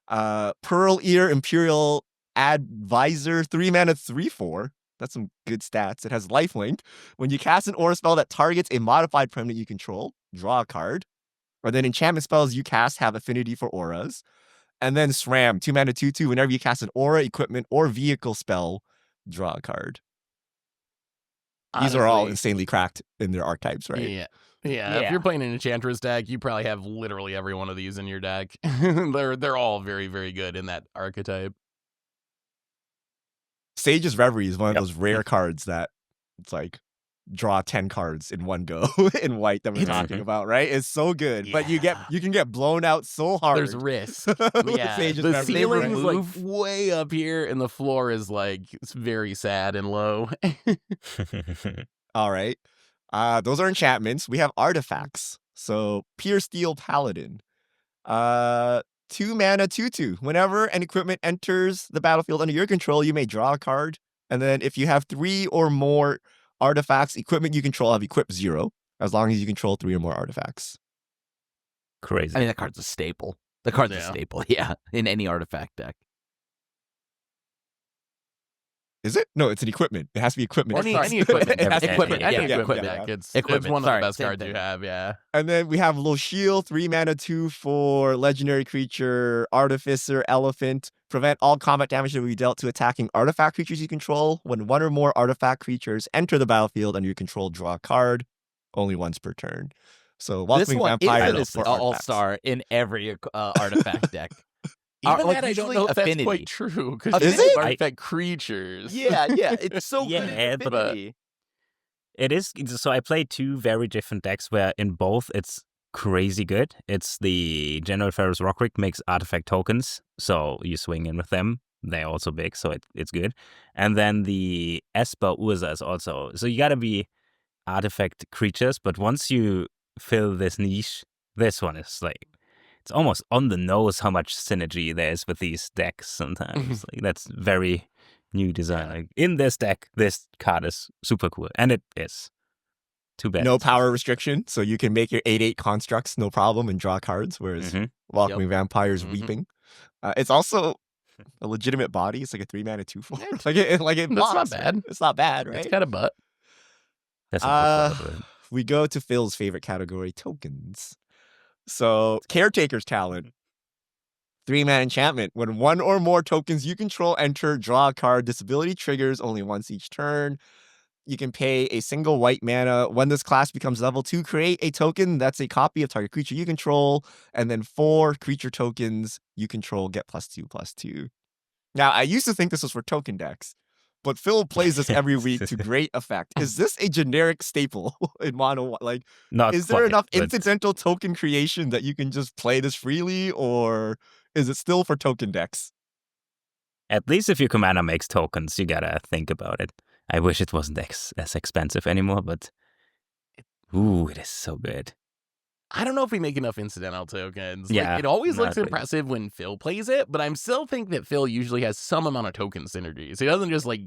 Pearl Ear Imperial Advisor, 3 mana, 3/4. That's some good stats. It has lifelink. When you cast an aura spell that targets a modified permanent you control, draw a card. Or then enchantment spells you cast have affinity for auras. And then SRAM, 2 mana, 2/2. Whenever you cast an aura, equipment, or vehicle spell, draw a card. These are all insanely cracked in their archetypes, right? Yeah. If you're playing an Enchantress deck, you probably have literally every one of these in your deck. They're all very, very good in that archetype. Sage's Reverie is one of those rare cards that it's like draw 10 cards in one go in white that we're talking about, right? It's so good, but you can get blown out so hard. There's risk. The ceiling is like way up here, and the floor is like it's very sad and low. All right, those are enchantments. We have artifacts. So Pure Steel Paladin, 2 mana, 2/2. Whenever an equipment enters the battlefield under your control, you may draw a card. And then if you have 3 or more artifacts, equipment you control have equip 0, as long as you control 3 or more artifacts. Crazy. I mean, that card's a staple. The card's a staple, in any artifact deck. Is it? No, it's an equipment. It has to be equipment. Any equipment. It has to be equipment deck. It's one of the best cards you have, And then we have Lo'Sheel, 3 mana, 2/4, legendary creature, Artificer, Elephant. Prevent all combat damage that will be dealt to attacking artifact creatures you control. When 1 or more artifact creatures enter the battlefield under your control, draw a card. Only once per turn. So Welcoming Vampire is all-star in every artifact deck. Even that, I don't know if that's quite true. Because is it? Artifact creatures. Yeah, it's so good. But it is. So I play 2 very different decks where in both it's crazy good. It's the General Ferrous Rockrick makes artifact tokens, so you swing in with them. They're also big, so it's good. And then the Esper Urza is also. So you gotta be artifact creatures, but once you fill this niche, this one is like, it's almost on the nose how much synergy there is with these decks sometimes. Like, that's very new design. Like, in this deck, this card is super cool. And it is. Too bad. No power restriction, so you can make your 8/8 constructs no problem and draw cards, whereas Welcoming Vampires Weeping. It's also a legitimate body. It's like a 3 mana 2/4. It blocks. That's not bad. It's not bad, right? It's got a butt. That's we go to Phil's favorite category, tokens. So Caretaker's Talent, 3 mana enchantment. When 1 or more tokens you control enter, draw a card. This ability triggers only once each turn. you can pay a single white mana when this class becomes level 2, create a token that's a copy of target creature you control, and then 4 creature tokens you control get +2/+2. Now, I used to think this was for token decks, but Phil plays this every week to great effect. Is this a generic staple in mono? Like, Not is there quite, enough but incidental token creation that you can just play this freely, or is it still for token decks? at least if your commander makes tokens, you gotta think about it. I wish it wasn't as expensive anymore, but ooh, it is so good. I don't know if we make enough incidental tokens. Yeah, Like, it always not looks really. impressive when Phil plays it, but I still think that Phil usually has some amount of token synergies. He doesn't just like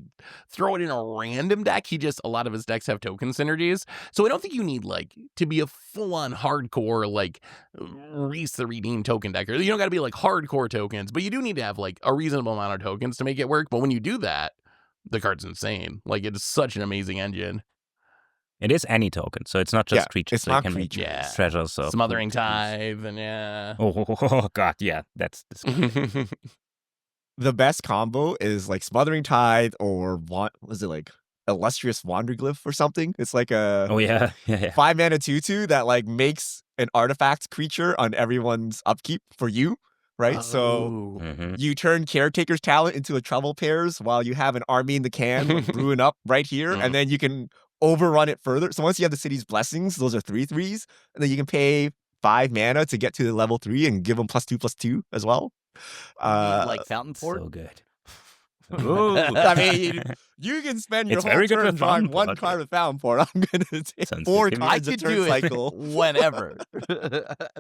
throw it in a random deck. A lot of his decks have token synergies. So I don't think you need like to be a full-on hardcore like Reese the Redeem token decker. You don't got to be like hardcore tokens, but you do need to have like a reasonable amount of tokens to make it work. But when you do that, the card's insane. Like, it's such an amazing engine. It is any token, so it's not just Yeah, creatures. it's so you not can make creatures. Yeah. treasures of Smothering to use. Tithe, and yeah. Oh god, yeah, that's disgusting. The best combo is like Smothering Tithe or was it like Illustrious Wanderglyph or something? It's like a Oh yeah, yeah. 5 mana 2/2 that like makes an artifact creature on everyone's upkeep for you, right? So Oh. Mhm. you turn Caretaker's Talent into a Trouble Pairs while you have an army in the can like, brewing up right here, and then you can overrun it further. So once you have the City's Blessings, those are 3/3s, and then you can pay 5 mana to get to the level 3 and give them +2/+2 as well. Like Fountain Port. So good. I mean, you can spend your It's whole very good turn with drawing Fountain one Port. card with Fountain Port. I'm gonna take Sounds 4 good to me. I cards a could turn do it cycle. whenever.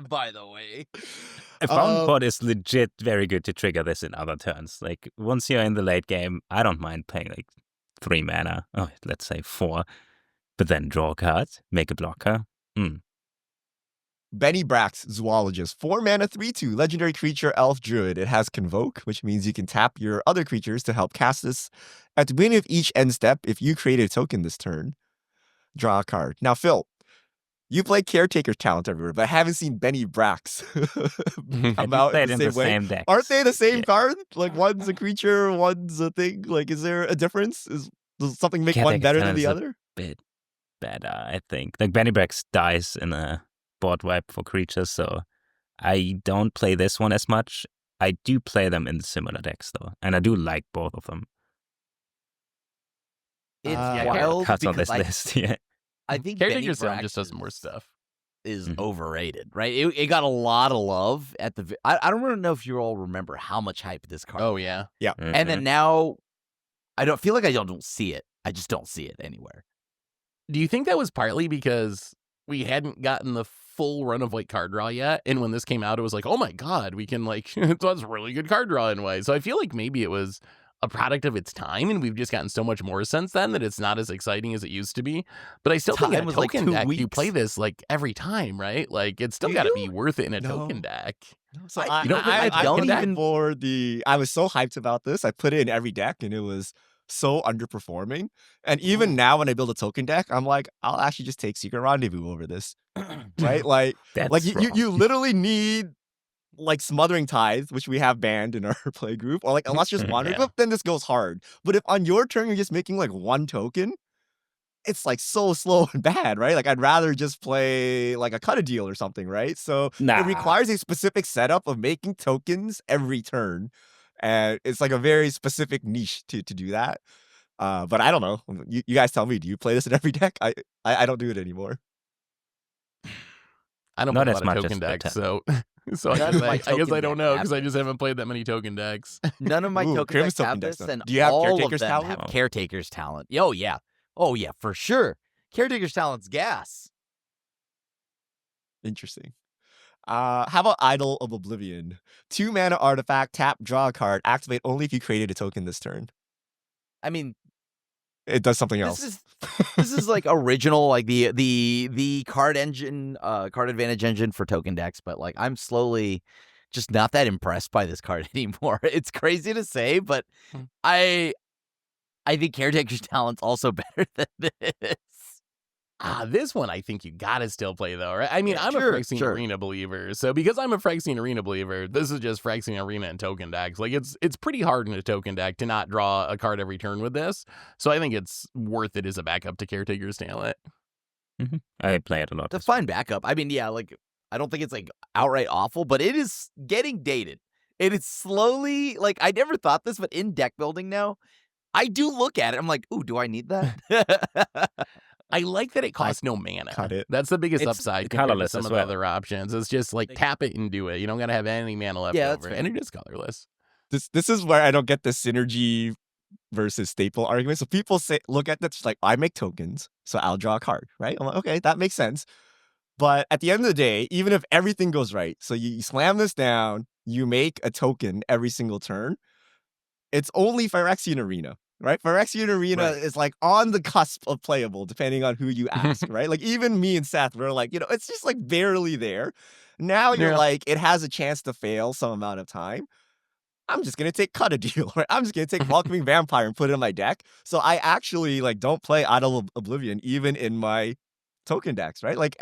By the way, A Fountain Pot is legit very good to trigger this in other turns. Like, once you're in the late game, I don't mind paying like 3 mana. Oh, let's say 4. But then draw a card, make a blocker. Benny Brax, Zoologist, 4 mana 3/2, legendary creature, elf druid. It has Convoke, which means you can tap your other creatures to help cast this. At the beginning of each end step, if you create a token this turn, draw a card. Now, Phil, you play Caretaker's Talent everywhere, but I haven't seen Benny Brax come out Played in the same way. same deck. Aren't they the same Yeah. card? Like, one's a creature, one's a thing. Like, is there a difference? Does something make one Caretaker's better than Talent the is a other? bit better, I think. Like, Benny Brax dies in a board wipe for creatures, so I don't play this one as much. I do play them in similar decks, though, and I do like both of them. it's yeah, wild Cuts on because this list, yeah. I think Benny Caretaker's Talent Brax just does more stuff. is Mhm. overrated, right? It got a lot of love at the. I don't really know if you all remember how much hype this card. Oh, yeah. And then now, I don't feel like I don't see it. I just don't see it anywhere. Do you think that was partly because we hadn't gotten the full run of like card draw yet? And when this came out, it was like, oh my God, we can like, that's really good card draw in way. So I feel like maybe it was a product of its time, and we've just gotten so much more since then that it's not as exciting as it used to be. But I still think in Time a was like token 2 deck, you weeks. play this like every time, right? Like, it's still Do got to you? be worth it in a No. token deck. So I- you don't think I I don't token deck? even- for the. I was so hyped about this. I put it in every deck, and it was so underperforming. And even now, when I build a token deck, I'm like, I'll actually just take Secret Rendezvous over this, right? Like, That's you literally need like Smothering Tithe, which we have banned in our play group, or like Illustrious Wanderglyph, Yeah. then this goes hard. But if on your turn you're just making like one token, it's like so slow and bad, right? Like, I'd rather just play like a cut a deal or something, right? So Nah. it requires a specific setup of making tokens every turn. And it's like a very specific niche to do that. But I don't know. You guys tell me, do you play this in every deck? I don't do it anymore. I don't Not play a as lot of much token as decks, Pretend. so I None guess of my I guess token I don't decks know have because I this. just haven't played that many token decks. None of my Ooh, token Grimm's decks have token decks, this, though. and Do you have all of Caretaker's them Talent? have Caretaker's Talent. Oh yeah, for sure. Caretaker's Talent's gas. Interesting. How about Idol of Oblivion? 2 mana artifact, tap, draw a card, activate only if you created a token this turn. I mean, It does something this else. this is like original, like the card engine, card advantage engine for token decks. But like, I'm slowly just not that impressed by this card anymore. It's crazy to say, but I think Caretaker's Talent's also better than this. This one I think you gotta still play though, right? I mean, Yeah, I'm a sure, Phyrexian sure. Arena believer, so because I'm a Phyrexian Arena believer, this is just Phyrexian Arena and token decks. Like it's pretty hard in a token deck to not draw a card every turn with this. So I think it's worth it as a backup to Caretaker's Talent. I play it a lot. It's a as well. fine backup. I mean, yeah, like I don't think it's like outright awful, but it is getting dated. It is slowly like I never thought this, but in deck building now, I do look at it. I'm like, ooh, do I need that? I like that it costs no mana. cut it. That's the biggest It's upside compared to colorless some as of the well. other options. It's just like tap it and do it. You don't gotta have any mana left Yeah, that's over, fair. and it is colorless. This is where I don't get the synergy versus staple argument. So people look at this like, I make tokens, so I'll draw a card, right? I'm like, okay, that makes sense. But at the end of the day, even if everything goes right, so you slam this down, you make a token every single turn, it's only Phyrexian Arena, right? Phyrexian Arena Right. is like on the cusp of playable, depending on who you ask, right? Like even me and Seth, we're like, it's just like barely there. Now you're Yeah. like, it has a chance to fail some amount of time. I'm just gonna take Cut a Deal, right? I'm just gonna take Welcoming Vampire and put it in my deck. So I actually like don't play Idol of Oblivion even in my token decks, right? Like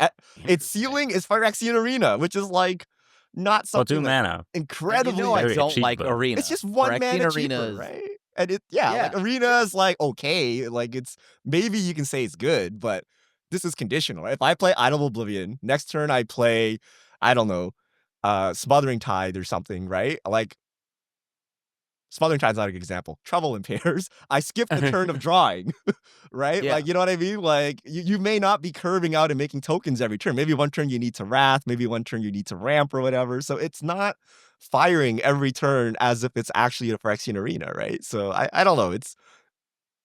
its ceiling is Phyrexian Arena, which is like not For 2 something like mana. incredibly. I very don't like achievable. Arena. It's just one Phyrexian mana cheaper, Arenas- right? And like Arena is like okay, like it's maybe you can say it's good, but this is conditional. Right? If I play Idol of Oblivion, next turn I play, I don't know, Smothering Tide or something, right? Like Smothering Tide's not a good example. Trouble in Pairs. I skip the turn of drawing, right? Yeah. Like, you know what I mean? Like, you may not be curving out and making tokens every turn. Maybe one turn you need to Wrath. Maybe one turn you need to Ramp or whatever. So it's not firing every turn as if it's actually a Phyrexian Arena, right? So I don't know.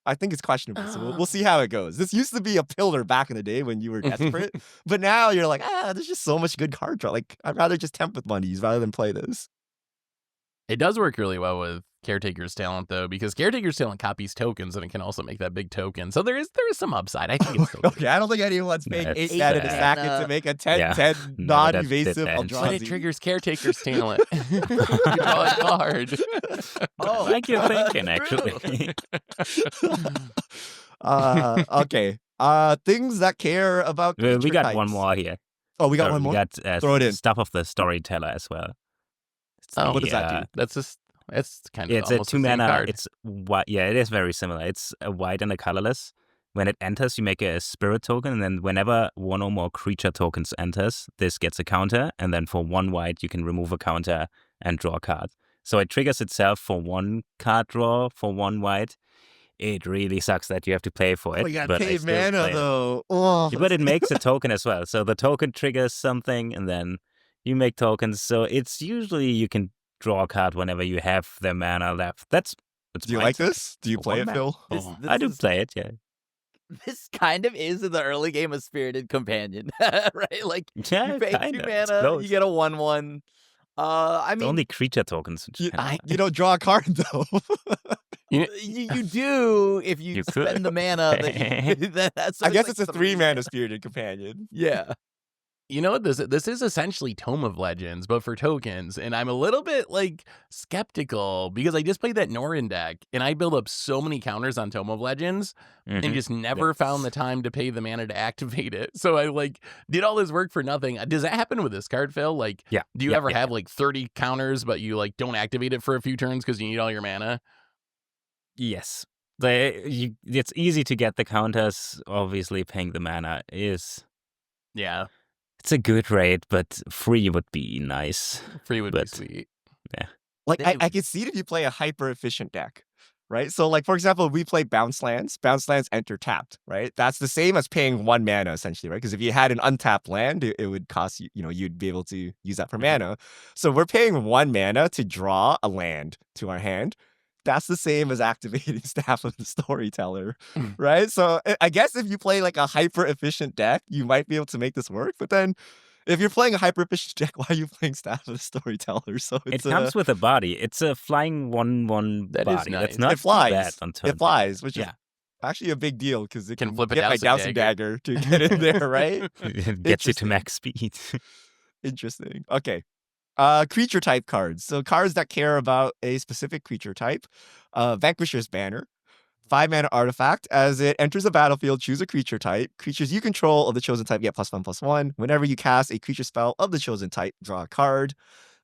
I think it's questionable. So we'll see how it goes. This used to be a pillar back in the day when you were desperate, but now you're like, there's just so much good card draw. Like, I'd rather just temp with monies rather than play this. It does work really well with Caretaker's Talent though, because Caretaker's Talent copies tokens and it can also make that big token. So there is some upside. I think it's still good. Okay, I don't think anyone's paying That's 8 mana to bad. sack it to make a 10-10 Yeah. No, that's non-evasive bad. Eldrazi. But it triggers Caretaker's Talent. You draw a card. Oh, Like you're thinking, actually. Okay. Things that care about We creature got types. one more here. Oh, we got Sorry, one more? We got Throw it in. Stuff of the Storyteller as well. Oh, what does that do? That's kind of It's a almost 2 the same mana. card. It's white. Yeah, it is very similar. It's a white and a colorless. When it enters, you make a spirit token, and then whenever one or more creature tokens enters, this gets a counter, and then for 1 white, you can remove a counter and draw a card. So it triggers itself for 1 card draw for 1 white. It really sucks that you have to play for it. Oh, you got but I paid still mana, play it. though. Oh, Yeah, but it makes a token as well. So the token triggers something, and then you make tokens. So it's usually you can draw a card whenever you have the mana left. That's do you my like take. this? Do you For play 1 it, mana. Phil? This, Oh, this I do is- play it, yeah. This kind of is in the early game a Spirited Companion, right? Like Yeah, you pay 2 kinda. It's mana, close. you get a 1/1. I The mean, only creature tokens. which You, kinda- you don't draw a card, though. you do if you, You could. spend the mana. That's I guess like it's a 3 3-mana Spirited Companion. Yeah. You know what this is essentially Tome of Legends, but for tokens, and I'm a little bit like skeptical because I just played that Norin deck and I built up so many counters on Tome of Legends and Mhm. just never found the time to pay the mana to activate it. So I like did all this work for nothing. Does that happen with this card, Phil? Like, Yeah. do you Yeah, ever yeah, have like 30 counters, but you like don't activate it for a few turns because you need all your mana? Yes. It's easy to get the counters. Obviously, paying the mana is... Yeah, It's a good rate, but 3 would be nice. free would be But- sweet. Like, Then I can see it if you play a hyper-efficient deck, right? So, like, for example, we play Bounce Lands. Bounce Lands enter tapped, right? That's the same as paying 1 mana, essentially, right? Because if you had an untapped land, it would cost you, you'd be able to use that for mana. So we're paying 1 mana to draw a land to our hand. That's the same as activating Staff of the Storyteller, right? So I guess if you play like a hyper-efficient deck, you might be able to make this work. But then if you're playing a hyper-efficient deck, why are you playing Staff of the Storyteller? So It it's comes with a body. It's a flying 1/1 That is body. nice. That's not it flies. bad on turn. It flies, which is Yeah. actually a big deal because it Can can flip a get my Dowsing Dowsing Dagger to get in there, right? It gets you to Interesting. max speed. Interesting. Okay. Creature type cards. So cards that care about a specific creature type. Vanquisher's Banner. 5-mana artifact. As it enters the battlefield, choose a creature type. Creatures you control of the chosen type get +1/+1. Whenever you cast a creature spell of the chosen type, draw a card.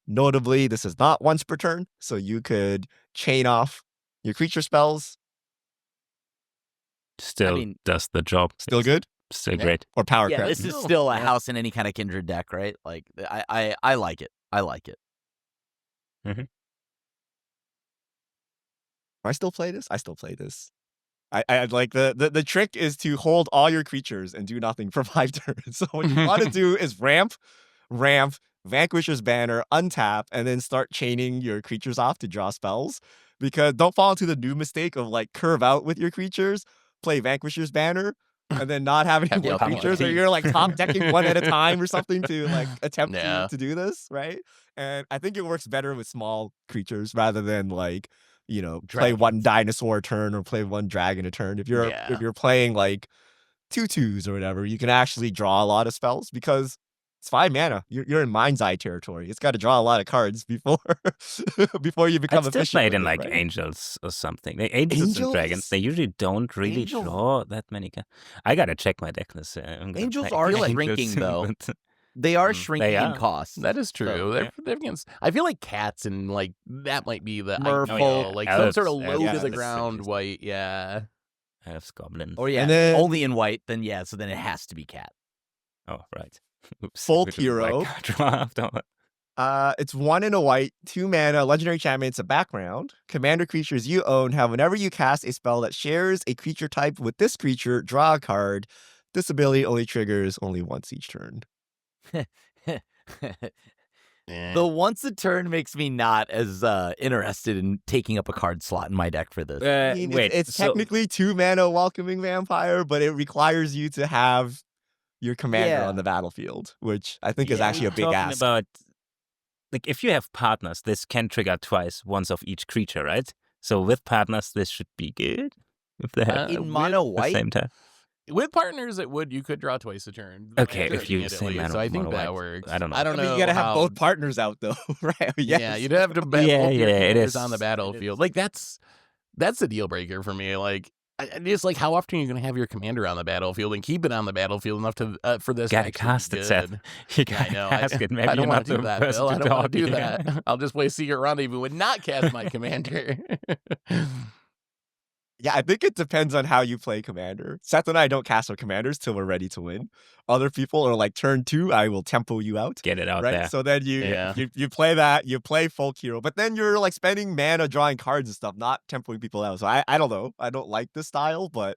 Notably, this is not once per turn, so you could chain off your creature spells. Still does the job. Still good? Still great. Or power Yeah, creep. this is still a house in any kind of Kindred deck, right? Like, I like it. I like it. I still play this? I still play this. I like the trick is to hold all your creatures and do nothing for 5 turns. So what you want to do is ramp, Vanquisher's Banner, untap, and then start chaining your creatures off to draw spells. Because don't fall into the new mistake of like curve out with your creatures, play Vanquisher's Banner, and then not have any more creatures, or you're like top decking one at a time or something to like attempt to do this, right? And I think it works better with small creatures rather than like, you know, play one dinosaur a turn or play one dragon a turn. If you're playing like 2/2s or whatever, you can actually draw a lot of spells because it's 5 mana. You're in Mind's Eye territory. It's got to draw a lot of cards before before you become efficient. It's played in like right? Angels or something. The Angels and Dragons, they usually don't really draw that many cards. I gotta check my deck list. Angels are shrinking though. They are shrinking in cost. That is true. So, they're against. I feel like cats and like that might be the Merfolk, like some sort of low to the ground white. Yeah, Elves, goblins. Oh yeah, and then, only in white. Then yeah, so then it has to be cat. Oh right. Oops. Folk hero. It's 1 in a white, 2 mana, legendary enchantment. It's a background. Commander creatures you own have whenever you cast a spell that shares a creature type with this creature, draw a card. This ability only triggers only once each turn. The once a turn makes me not as interested in taking up a card slot in my deck for this. I mean, it's technically 2 mana Welcoming Vampire, but it requires you to have your commander on the battlefield, which I think is actually a big ask. About, like, if you have partners, this can trigger twice, once of each creature, right? So with partners, this should be good. If they have in mono white, the same time. With partners, you could draw twice a turn. Okay, if you say mana, so I think that white, works. I don't know. I don't know. You gotta have both partners out though, right? Yeah, you'd have to bet both your partners on the battlefield. Like that's a deal breaker for me. Like it's like how often are you gonna have your commander on the battlefield and keep it on the battlefield enough to for this? Gotta cast it, Seth. You gotta cast it. Maybe I don't want to do that, Bill. I don't want to do that. I'll just play Secret Rendezvous and not cast my commander. Yeah, I think it depends on how you play Commander. Seth and I don't cast our commanders till we're ready to win. Other people are like, turn 2, I will tempo you out. Get it out right? there. So then you play that, you play Folk Hero, but then you're like spending mana drawing cards and stuff, not tempoing people out. So I don't know. I don't like this style, but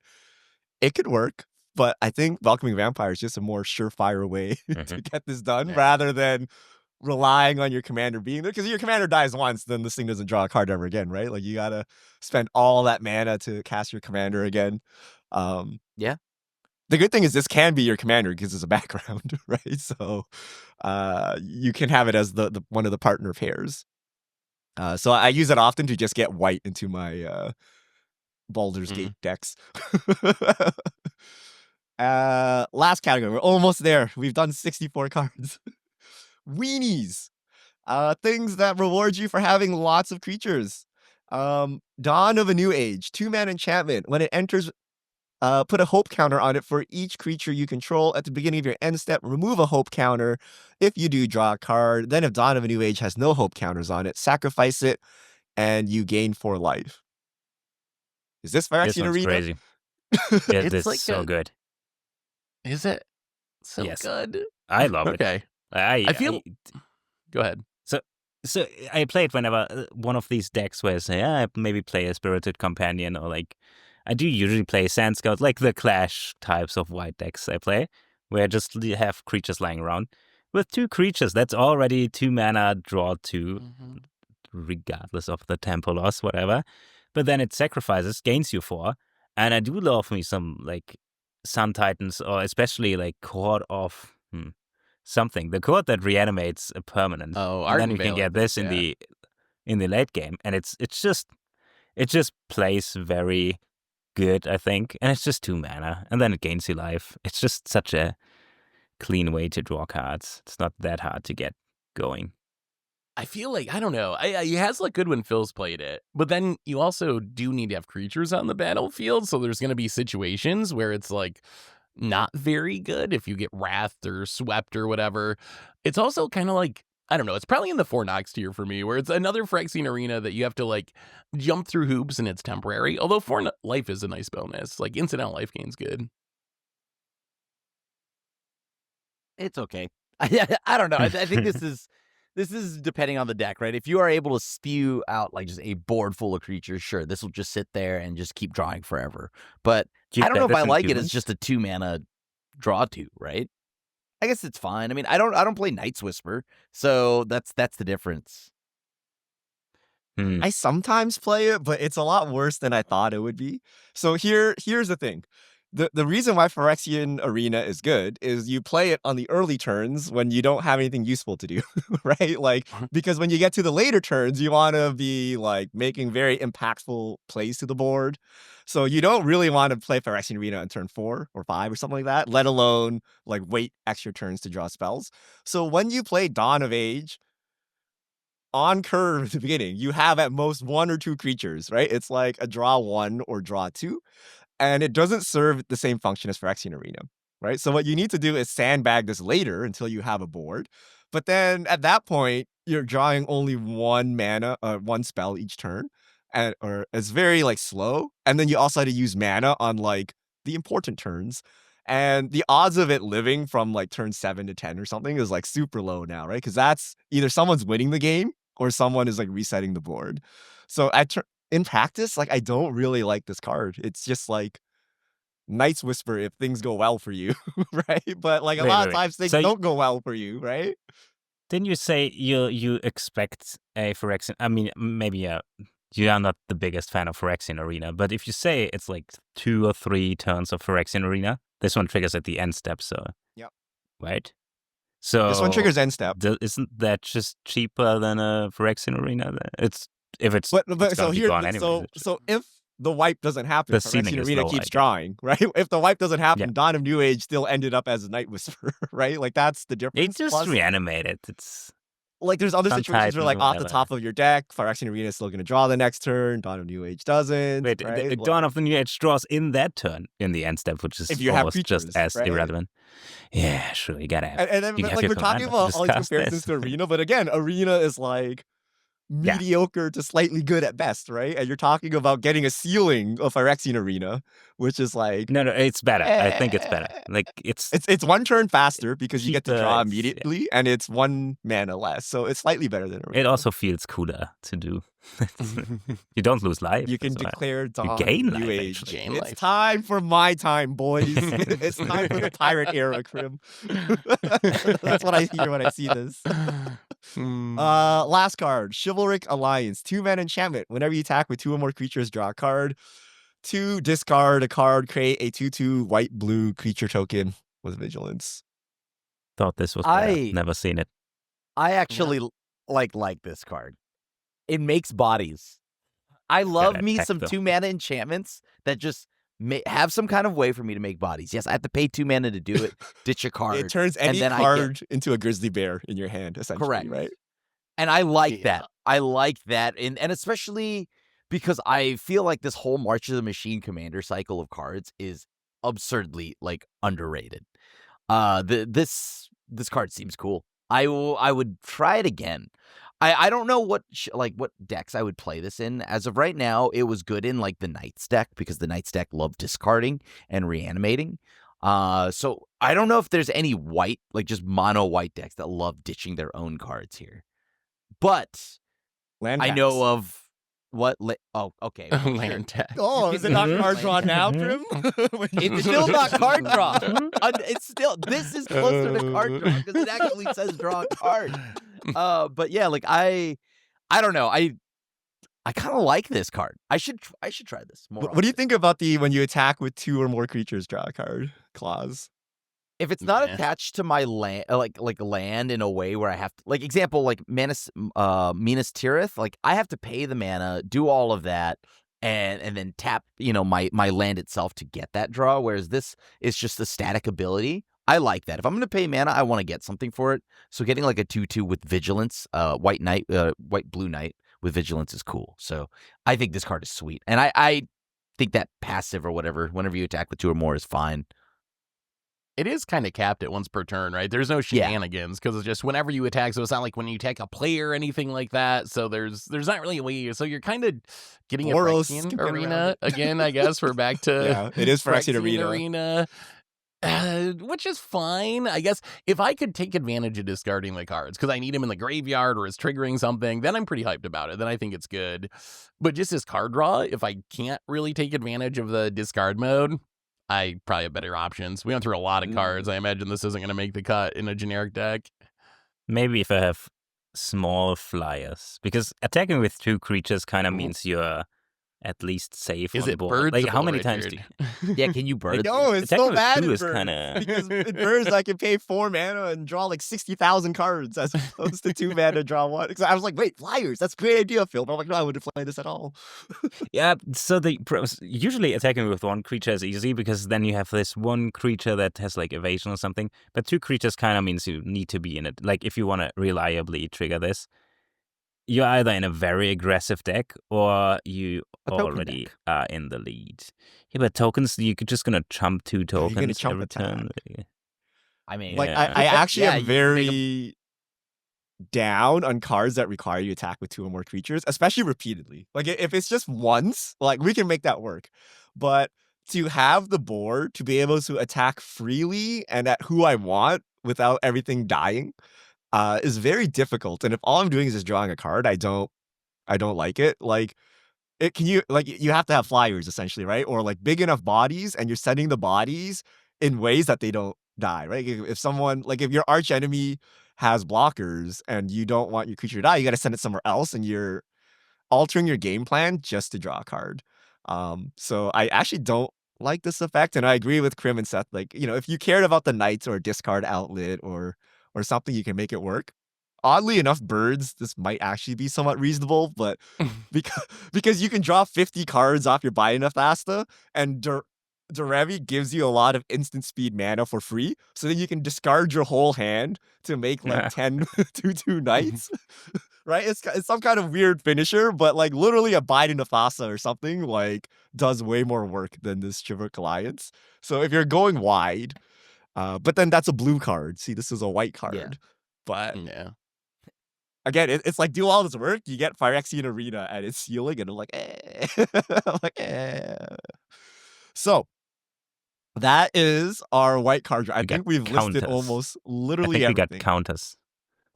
it could work. But I think Welcoming Vampire is just a more surefire way to get this done rather than relying on your commander being there, because your commander dies once, then this thing doesn't draw a card ever again, right? Like you gotta spend all that mana to cast your commander again. Yeah. The good thing is this can be your commander because it's a background, right? So you can have it as the one of the partner pairs. So I use it often to just get white into my Baldur's Gate decks. Last category, we're almost there. We've done 64 cards. Weenies. Things that reward you for having lots of creatures. Dawn of a New Age, 2-mana enchantment. When it enters, put a hope counter on it for each creature you control. At the beginning of your end step, remove a hope counter. If you do, draw a card. Then if Dawn of a New Age has no hope counters on it, sacrifice it, and you gain 4 life. Is this actually This one's crazy. It's It's like so good. Is it so Yes. good? I love it. Okay. I feel. Go ahead. So I played whenever one of these decks where I say, I maybe play a Spirited Companion, or like I do usually play Sand Scout, like the Clash types of white decks I play, where I just have creatures lying around. With 2 creatures, that's already 2 mana, draw 2, regardless of the tempo loss, whatever. But then it sacrifices, gains you 4, and I do love me some like Sun Titans, or especially like Court of something, the court that reanimates a permanent. Oh, and then you Ardenvale, can get this in the late game, and it just plays very good, I think, and it's just 2 mana, and then it gains you life. It's just such a clean way to draw cards. It's not that hard to get going. I feel like, I don't know. It has looked good when Phil's played it, but then you also do need to have creatures on the battlefield. So there's going to be situations where it's like not very good if you get wrathed or swept or whatever. It's also kind of like, I don't know, it's probably in the 4 Nox tier for me, where it's another Phyrexian Arena that you have to like jump through hoops and it's temporary. Although 4 life is a nice bonus. Like incidental life gain's good. It's okay. I don't know. I think this is depending on the deck, right? If you are able to spew out like just a board full of creatures, sure, this will just sit there and just keep drawing forever. But Keep I don't know if I different like it as humans. just a 2-mana draw 2, right? I guess it's fine. I mean, I don't play Night's Whisper, so that's the difference. I sometimes play it, but it's a lot worse than I thought it would be. So here's the thing. The reason why Phyrexian Arena is good is you play it on the early turns when you don't have anything useful to do, right? Like, because when you get to the later turns, you want to be like making very impactful plays to the board. So you don't really want to play Phyrexian Arena on turn 4 or 5 or something like that, let alone like wait extra turns to draw spells. So when you play Dawn of Age, on curve at the beginning, you have at most 1 or 2 creatures, right? It's like a draw 1 or draw 2. And it doesn't serve the same function as Phyrexian Arena, right? So what you need to do is sandbag this later until you have a board. But then at that point, you're drawing only 1 mana, 1 spell each turn. Or it's very like slow. And then you also have to use mana on like the important turns. And the odds of it living from like turn 7 to 10 or something is like super low now, right? Because that's either someone's winning the game or someone is like resetting the board. So in practice, like I don't really like this card. It's just like Night's Whisper if things go well for you, right? But like a lot of times things don't go well for you, right? Didn't you say you expect a Phyrexian? I mean, maybe you are not the biggest fan of Phyrexian Arena, but if you say it's like 2 or 3 turns of Phyrexian Arena, this one triggers at the end step, so Yep. Right? So this one triggers end step. Isn't that just cheaper than a Phyrexian Arena? It's it's so gonna be here, gone anyway. So if the wipe doesn't happen, The ceiling Phyrexian is Arena low, keeps I drawing, right? If the wipe doesn't happen, Yeah. Dawn of New Age still ended up as a Night Whisper, right? Like that's the difference. It just Plus, reanimated. It's like there's other situations where Titan like or off the whatever. top of your deck, Phyrexian Arena is still going to draw the next turn. Dawn of New Age doesn't. wait, right? Dawn of the New Age draws in that turn in the end step, which is If you have almost creatures, just as right? irrelevant. Yeah, sure, you gotta have. And then you have like your we're talking commander about all these discuss comparisons this. to Arena, but again, Arena is like mediocre to slightly good at best, right? And you're talking about getting a ceiling of Phyrexian Arena, which is like No, it's better. I think it's better. Like it's 1 turn faster because you get to draw cheaper, immediately, and it's 1 mana less, so it's slightly better than Arena. it also feels cooler to do. You don't lose life. You can as well. declare Dawn gain New life, Age. actually. Gain It's life. time for my time, boys. It's time for the pirate era, Krim. That's what I hear when I see this. Last card, Chivalric Alliance. 2-mana enchantment. Whenever you attack with 2 or more creatures, draw a card. 2, discard a card, create a 2/2 white-blue creature token with vigilance. Thought this was better. Never seen it. I actually like this card. It makes bodies. I love me attack some them. 2-mana enchantments that just have some kind of way for me to make bodies. Yes, I have to pay 2 mana to do it. Ditch a card. It turns any then I card into a grizzly bear in your hand, essentially, Correct. right? And I like Yeah. that. I like that. And especially because I feel like this whole March of the Machine Commander cycle of cards is absurdly like underrated. This card seems cool. I would try it again. I don't know what what decks I would play this in. As of right now, it was good in like the Knights deck because the Knights deck loved discarding and reanimating. So I don't know if there's any white, like just mono white decks that love ditching their own cards here. But Land I tax. know of what? Oh, okay. Land tag. Oh, is it not card draw now, Krim? It's still not card draw. It's still, this is closer to card draw because it actually says draw a card. But yeah, like I don't know. I kind of like this card. I should try this more. What do you think about the when you attack with 2 or more creatures, draw a card clause? If it's not Yeah. attached to my land, like land in a way where I have to, like example, like Minas Tirith, like I have to pay the mana, do all of that, and then tap, my land itself to get that draw. Whereas this is just a static ability. I like that. If I'm going to pay mana, I want to get something for it. So getting like a 2/2 with Vigilance, white blue knight with Vigilance is cool. So I think this card is sweet. And I think that passive or whatever, whenever you attack with 2 or more is fine. It is kind of capped at once per turn, right? There's no shenanigans because it's just whenever you attack. So it's not like when you attack a player or anything like that. So there's not really a way. So you're kind of getting a Phyrexian arena again, I guess. We're back to yeah, it is Phyrexian arena. Which is fine. I guess if I could take advantage of discarding the cards because I need him in the graveyard or is triggering something, then I'm pretty hyped about it. Then I think it's good. But just as card draw, if I can't really take advantage of the discard mode, I probably have better options. We went through a lot of cards. I imagine this isn't going to make the cut in a generic deck. Maybe if I have small flyers, because attacking with 2 creatures kind of means you're at least safe is on it board. Like, how many Richard? times do you... Yeah, can you bird? No, it's Attacking so with bad 2 in is Birds. kinda... Because in Birds, I can pay 4 mana and draw like 60,000 cards as opposed to 2 mana draw 1. Because I was like, wait, flyers, that's a great idea, Phil. But I'm like, no, I wouldn't play this at all. Yeah, so usually attacking with 1 creature is easy because then you have this 1 creature that has like evasion or something. But 2 creatures kind of means you need to be in it. Like if you want to reliably trigger this, you're either in a very aggressive deck or you already are in the lead. Yeah, but tokens, you're just going to chump 2 tokens every turn. I mean, Like, I actually am very down on cards that require you attack with 2 or more creatures, especially repeatedly. Like, if it's just once, like, we can make that work. But to have the board to be able to attack freely and at who I want without everything dying is very difficult. And if all I'm doing is just drawing a card, I don't like it. Like, you have to have flyers essentially, right? Or like big enough bodies, and you're sending the bodies in ways that they don't die, right? If someone, like, if your arch enemy has blockers and you don't want your creature to die, you got to send it somewhere else, and you're altering your game plan just to draw a card. So I actually don't like this effect, and I agree with Krim and Seth. Like, if you cared about the knights or a discard outlet or something, you can make it work. Oddly enough, Birds, this might actually be somewhat reasonable, but because you can draw 50 cards off your Buy Enough Asta, and Derevi gives you a lot of instant speed mana for free, so then you can discard your whole hand to make like 10 2/2 knights, right? It's some kind of weird finisher, but like literally a Buy Enough Asta or something like does way more work than this Chiveric Alliance. So if you're going wide, but then that's a blue card. See, this is a white card. Yeah. But yeah. Again, it's like, do all this work, you get Phyrexian Arena at its ceiling, and I'm like, eh. I'm like, eh. So, that is our white card draw. I think we've listed almost literally everything. We got counters.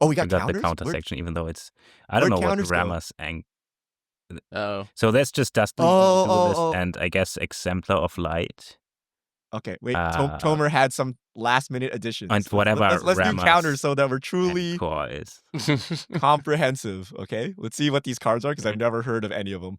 Oh, we got the counter section, even though it's... I don't know what Rammer's... Oh. So there's just Dusty and I guess Exemplar of Light. Okay, wait. Tomer had some last-minute additions. And whatever let's do counters so that we're truly core is comprehensive. Okay, let's see what these cards are, because I've never heard of any of them.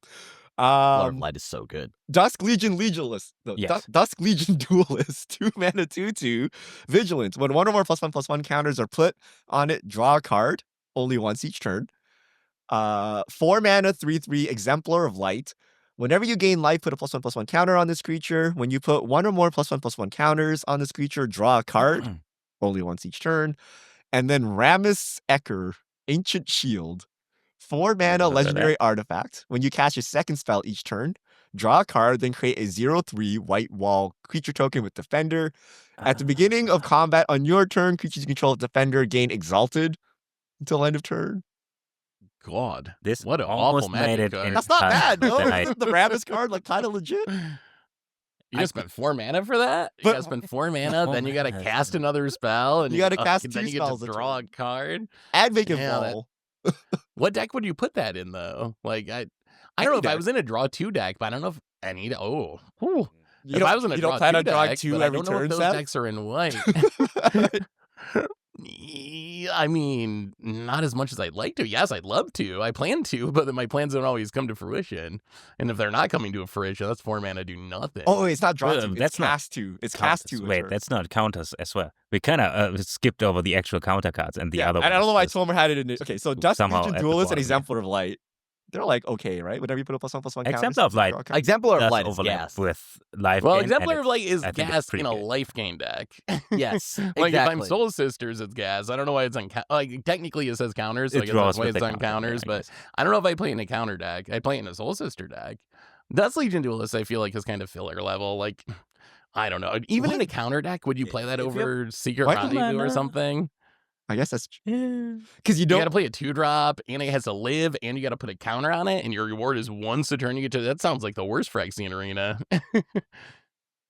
Lord of Light is so good. Dusk Legion Legionalist. No, yes. Dusk Legion Duelist. 2 mana 2/2. Vigilance. When 1 or more +1/+1 counters are put on it, draw a card only once each turn. 4 mana 3/3 Exemplar of Light. Whenever you gain life, put a +1/+1 counter on this creature. When you put 1 or more +1/+1 counters on this creature, draw a card only once each turn. And then Rammus Ecker, Ancient Shield. 4 mana legendary artifact. When you cast your second spell each turn, draw a card, then create a 0/3 white wall creature token with Defender. At the beginning of combat on your turn, creatures you control with Defender gain Exalted until end of turn. God, this what an awful magic card. That's not bad, no? Isn't the Rammus card like kind of legit? You just spent 4 mana for that? You gotta spend 4 mana, then you gotta cast another spell, and you gotta cast 2 then you spells. Get to draw a card. And make it fall. What deck would you put that in, though? Like, I don't know if I was in a draw 2 deck, but I don't know if I need. If I was in a draw 2 deck, but I don't know if those decks are in white. I mean, not as much as I'd like to. Yes, I'd love to. I plan to, but then my plans don't always come to fruition. And if they're not coming to fruition, that's 4 mana do nothing. Oh, it's not draw 2. It's cast 2. It's cast 2. Wait, that's not counters as well. We kind of skipped over the actual counter cards and the other ones. I don't know why Tomer had it in it. Okay, so Dusk Legion Duelist and Exemplar of Light. they're like okay, right? Whenever you put a +1/+1 counter, Exemplar of Light draw a card. Exemplar of does Light is overlap gas. with life Well, gain, and Exemplar of Light is I think it's gas pretty in a good. life gain deck. Yes, Like if I'm exactly. Soul Sisters, it's gas. I don't know why it's on like technically it says counters, so It I guess draws that's why with it's the on counter, counters. I But guess. I don't know if I play in a counter deck. I play in a Soul Sister deck. Dust Legion Duelist, I feel like is kind of filler level. Like I don't know. Even in a counter deck, would you play that If you have- over Secret Why- Rendezvous or something? I guess that's Yeah. because you You got to don't. play a 2-drop, and it has to live, and you got to put a counter on it, and your reward is once a turn you get to. That sounds like the worst Phyrexian arena.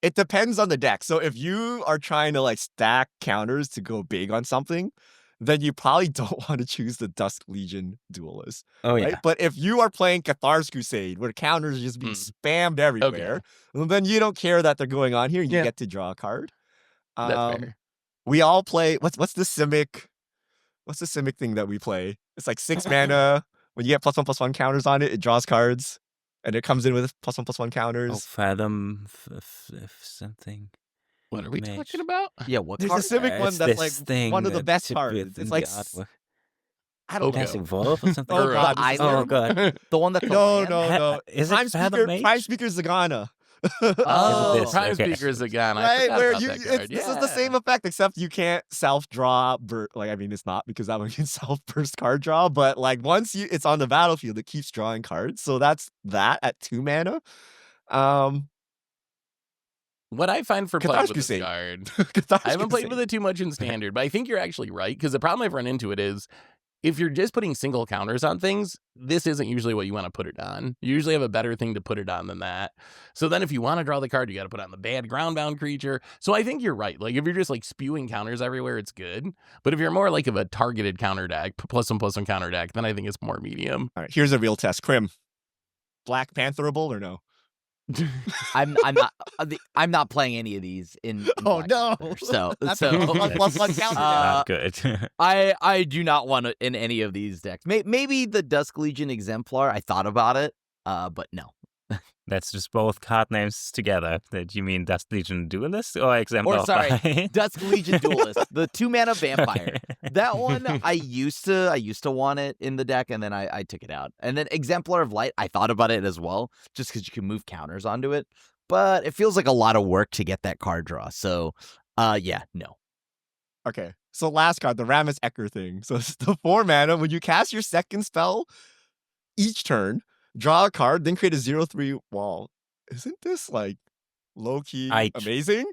It depends on the deck. So if you are trying to like stack counters to go big on something, then you probably don't want to choose the Dusk Legion Duelist. Oh yeah. Right? But if you are playing Cathar's Crusade, where counters are just being spammed everywhere, well, then you don't care that they're going on here. You Yeah. get to draw a card. That's fair. We all play. What's the Simic? What's the Simic thing that we play? It's like 6 mana. When you get +1/+1 counters on it, it draws cards, and it comes in with +1/+1 counters. Oh, Fathom something. What are we Mage. talking about? Yeah, what There's card? a Civic one It's that's this like thing one of the that best should be cards. within It's like the artwork. I don't know. Passing Wolf or something. Oh Or, god, this is Island? Oh god. The one that's a No, land? no. Is it Fathom Mage? Prime Speaker Zagana. Oh, this? Prime Okay. Speakers again. I Right, forgot where about you, that it's, card. this is the same Yeah. effect, except you can't self-draw. Like, I mean, it's not because that one can self-burst card draw, but like once it's on the battlefield, it keeps drawing cards. So that's that at 2 mana. What I find for playing Cathar's with this Crusade. card, Cathar's I haven't played Crusade. with it too much in standard, but I think you're actually right, because the problem I've run into it is if you're just putting single counters on things, this isn't usually what you want to put it on. You usually have a better thing to put it on than that. So then if you want to draw the card, you got to put it on the bad ground-bound creature. So I think you're right. Like if you're just like spewing counters everywhere, it's good. But if you're more like of a targeted counter deck, +1/+1 counter deck, then I think it's more medium. All right, here's a real test. Krim, Black Pantherable or no? I'm not playing any of these in Oh Black no! Panther, so That's so a +1/+1 counter. Not good. I do not want it in any of these decks. Maybe the Dusk Legion Exemplar. I thought about it, but no. That's just both card names together. That you mean Dust Legion Duelist or Exemplar? Or sorry, by- Dusk Legion Duelist, the 2-mana vampire. Okay. That one I used to want it in the deck, and then I took it out. And then Exemplar of Light, I thought about it as well, just because you can move counters onto it. But it feels like a lot of work to get that card draw. So, yeah, no. Okay, so last card, the Ramus Ecker thing. So it's the 4 mana. When you cast your second spell each turn, draw a card, then create a 0/3 wall. Isn't this like low-key amazing?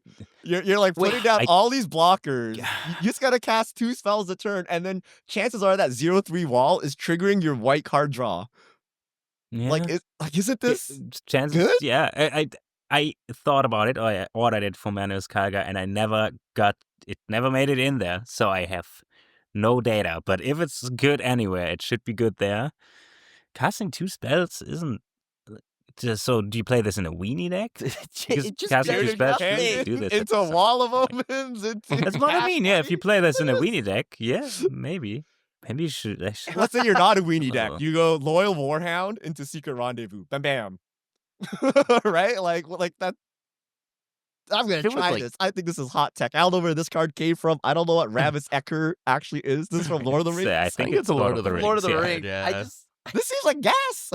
You're like putting down all these blockers. You just gotta cast 2 spells a turn, and then chances are that 0/3 wall is triggering your white card draw. Yeah. Isn't this chances? good? Yeah, I thought about it, or I ordered it from Manus Karga, and I never got it. Never made it in there, so I have no data. But if it's good anywhere, it should be good there. Casting 2 spells isn't. So do you play this in a weenie deck? Because It just casting 2 does spells nothing. shouldn't do this. Into a wall of omens. That's what I mean. Yeah, if you play this in a weenie deck, yeah, maybe you should. Let's say you're not a weenie deck. Oh. You go Loyal Warhound into Secret Rendezvous. Bam, bam. Right? Like that. I'm gonna It was try like- this. I think this is hot tech. I don't know where this card came from. I don't know what Ramus Ecker actually is. This is from Lord of the Rings. I I think think it's a Lord of the Rings. Lord of the yeah. Rings. Yeah. I just This seems like gas.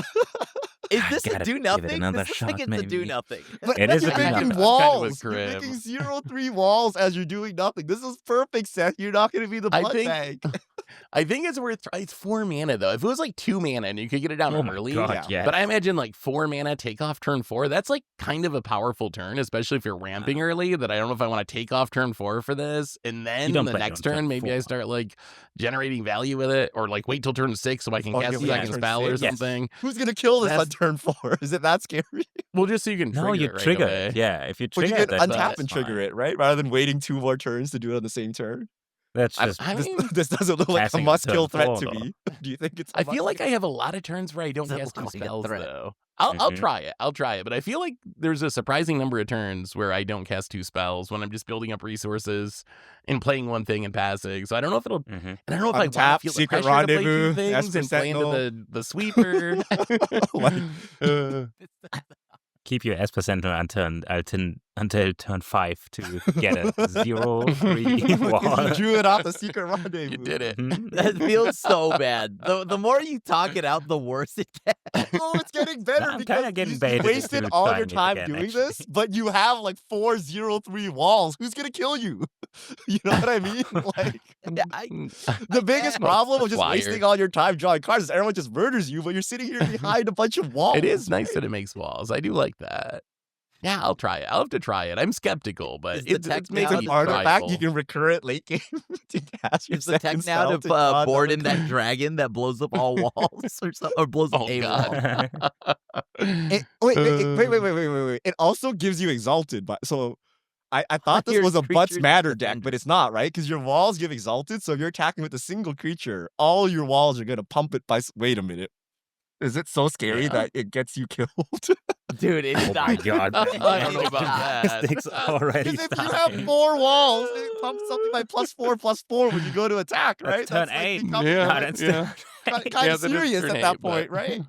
is this a gotta do give it nothing? another This looks like shot, it's a do maybe. nothing. But It is you're a making good one. walls. Kind of a You're crib. making 0/3 walls as you're doing nothing. This is perfect, Seth. You're not going to be the I blood think- bag. I think it's worth. It's 4 mana though. If it was like 2 mana and you could get it down Oh my early, god, yeah. yeah. But I imagine like 4 mana take off turn 4. That's like kind of a powerful turn, especially if you're ramping early. That I don't know if I want to take off turn 4 for this, and then don't the play it next on turn turn maybe I 4. start like generating value with it, or like wait till turn 6 so I can Oh, cast yeah, a yeah, second turn spell or 6. Yes. something. Who's going to kill this on That's- turn 4? Is it that scary? Well, just so you can No, trigger you it right trigger away. it. Yeah, if you Well, you trigger can it, untap that's and trigger fine. it, right? Rather than waiting 2 more turns to do it on the same turn. That's I- just I This, mean, this doesn't look like a Passing must-kill turn threat to 4, me. Do you think it's a I feel like must-kill? I have a lot of turns where I don't Doesn't cast look 2 like a spells threat. though. I'll Mhm. try it. I'll try it. But I feel like there's a surprising number of turns where I don't cast 2 spells when I'm just building up resources and playing one thing and passing. So I don't know if it'll. Mhm. And I don't know if I want Untap, to feel the Secret pressure to play Rendezvous, 2 things Esper and play into Sentinel. the sweeper. Like, keep your S percentile until turn 5 to get a 0-3 wall. Because you drew it off the secret rendezvous. You did it. That feels so bad. The more you talk it out, the worse it gets. Oh, it's getting better I'm because kinda getting you baited wasted into all trying your it time again, doing actually. this, but you have like 4-0-3 walls. Who's gonna kill you? You know what I mean? Like the biggest problem of just wasting all your time drawing cards is everyone just murders you, but you're sitting here behind a bunch of walls. It is nice that it makes walls. I do like that. Yeah, I'll try it. I'll have to try it. I'm skeptical, but Is the it's tech it's now making It's me an artifact you prideful. can recur it late game to cast your Is the tech second now spell to draw board another in that dragon that blows up all walls or something, or blows up Oh, a God. wall? Wait. It also gives you exalted, but so I thought this Your was a butts creatures matter defend deck, but it's not, right? Because your walls give exalted, so if you're attacking with a single creature, all your walls are gonna pump it by. Wait a minute, is it so scary Yeah. that it gets you killed? Dude, it's Oh my not. god. I don't know about that. Sticks already Because if you have starting. 4 walls, it pumps something by +4/+4 when you go to attack, That's right? turn That's like 8. becoming Yeah, No, that's yeah. kind Yeah, of that is serious turn at that 8, but- point, right?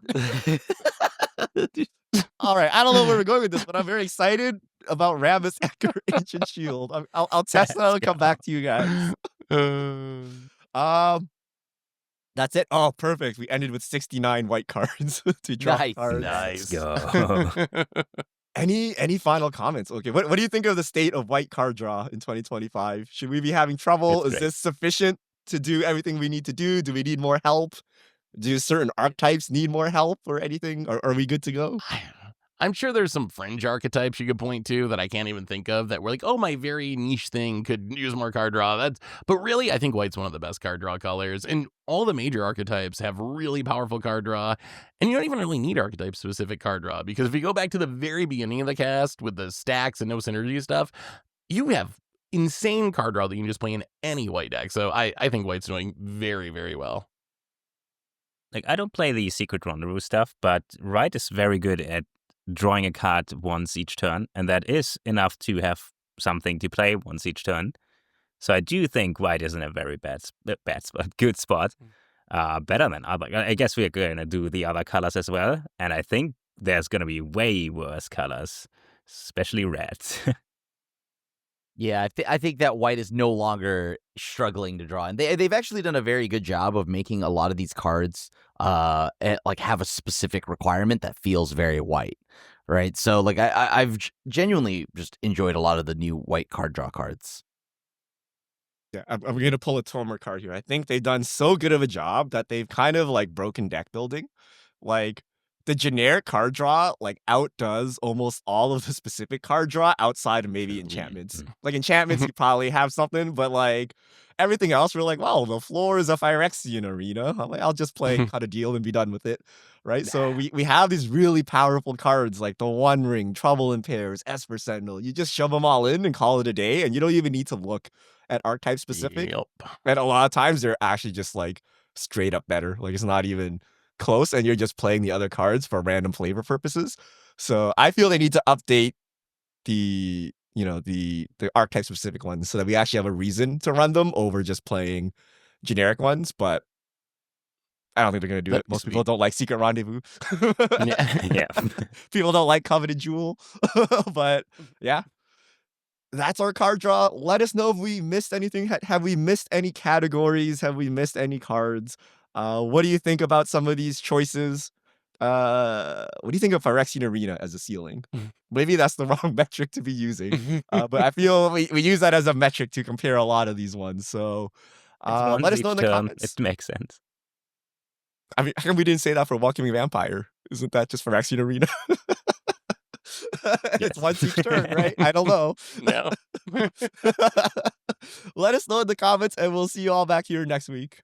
All right, I don't know where we're going with this, but I'm very excited about Ramus Ecker Ancient Shield. I'll test it. I'll come back to you guys. That's it. Oh, perfect. We ended with 69 white cards to draw Nice. cards. Nice. Go. Any final comments? Okay, what do you think of the state of white card draw in 2025? Should we be having trouble? It's Is great. this sufficient to do everything we need to do? Do we need more help? Do certain archetypes need more help or anything? Or are we good to go? I'm sure there's some fringe archetypes you could point to that I can't even think of that were like, oh, my very niche thing could use more card draw. But really, I think white's one of the best card draw colors. And all the major archetypes have really powerful card draw. And you don't even really need archetype-specific card draw. Because if you go back to the very beginning of the cast with the stacks and no synergy stuff, you have insane card draw that you can just play in any white deck. So I think white's doing very, very well. Like, I don't play the secret rendezvous stuff, but Wright is very good at drawing a card once each turn, and that is enough to have something to play once each turn. So I do think White is in a very good spot. Better than other. I guess we're going to do the other colors as well, and I think there's going to be way worse colors, especially reds. Yeah, I think that white is no longer struggling to draw, and they've actually done a very good job of making a lot of these cards like have a specific requirement that feels very white, right? So like I've genuinely just enjoyed a lot of the new white card draw cards. Yeah, I'm going to pull a Tomer card here. I think they've done so good of a job that they've kind of like broken deck building. Like the generic card draw like outdoes almost all of the specific card draw outside of maybe enchantments. Like enchantments, you probably have something, but like everything else, we're like, well, the floor is a Phyrexian arena. I'm like, I'll just play cut a deal and be done with it, right? So we have these really powerful cards like the One Ring, Trouble in Pairs, Esper Sentinel. You just shove them all in and call it a day, and you don't even need to look at archetype specific. Yep. And a lot of times they're actually just like straight up better. Like it's not even close, and you're just playing the other cards for random flavor purposes. So I feel they need to update the archetype specific ones so that we actually have a reason to run them over just playing generic ones. But I don't think they're gonna do it. Most people don't like Secret Rendezvous. Yeah. People don't like Coveted Jewel. But yeah. That's our card draw. Let us know if we missed anything. Have we missed any categories? Have we missed any cards? What do you think about some of these choices? What do you think of Phyrexian Arena as a ceiling? Maybe that's the wrong metric to be using. But I feel we use that as a metric to compare a lot of these ones. So let us know in the comments. It makes sense. I mean, how come we didn't say that for Welcoming Vampire? Isn't that just Phyrexian Arena? It's once each turn, right? I don't know. No. Let us know in the comments, and we'll see you all back here next week.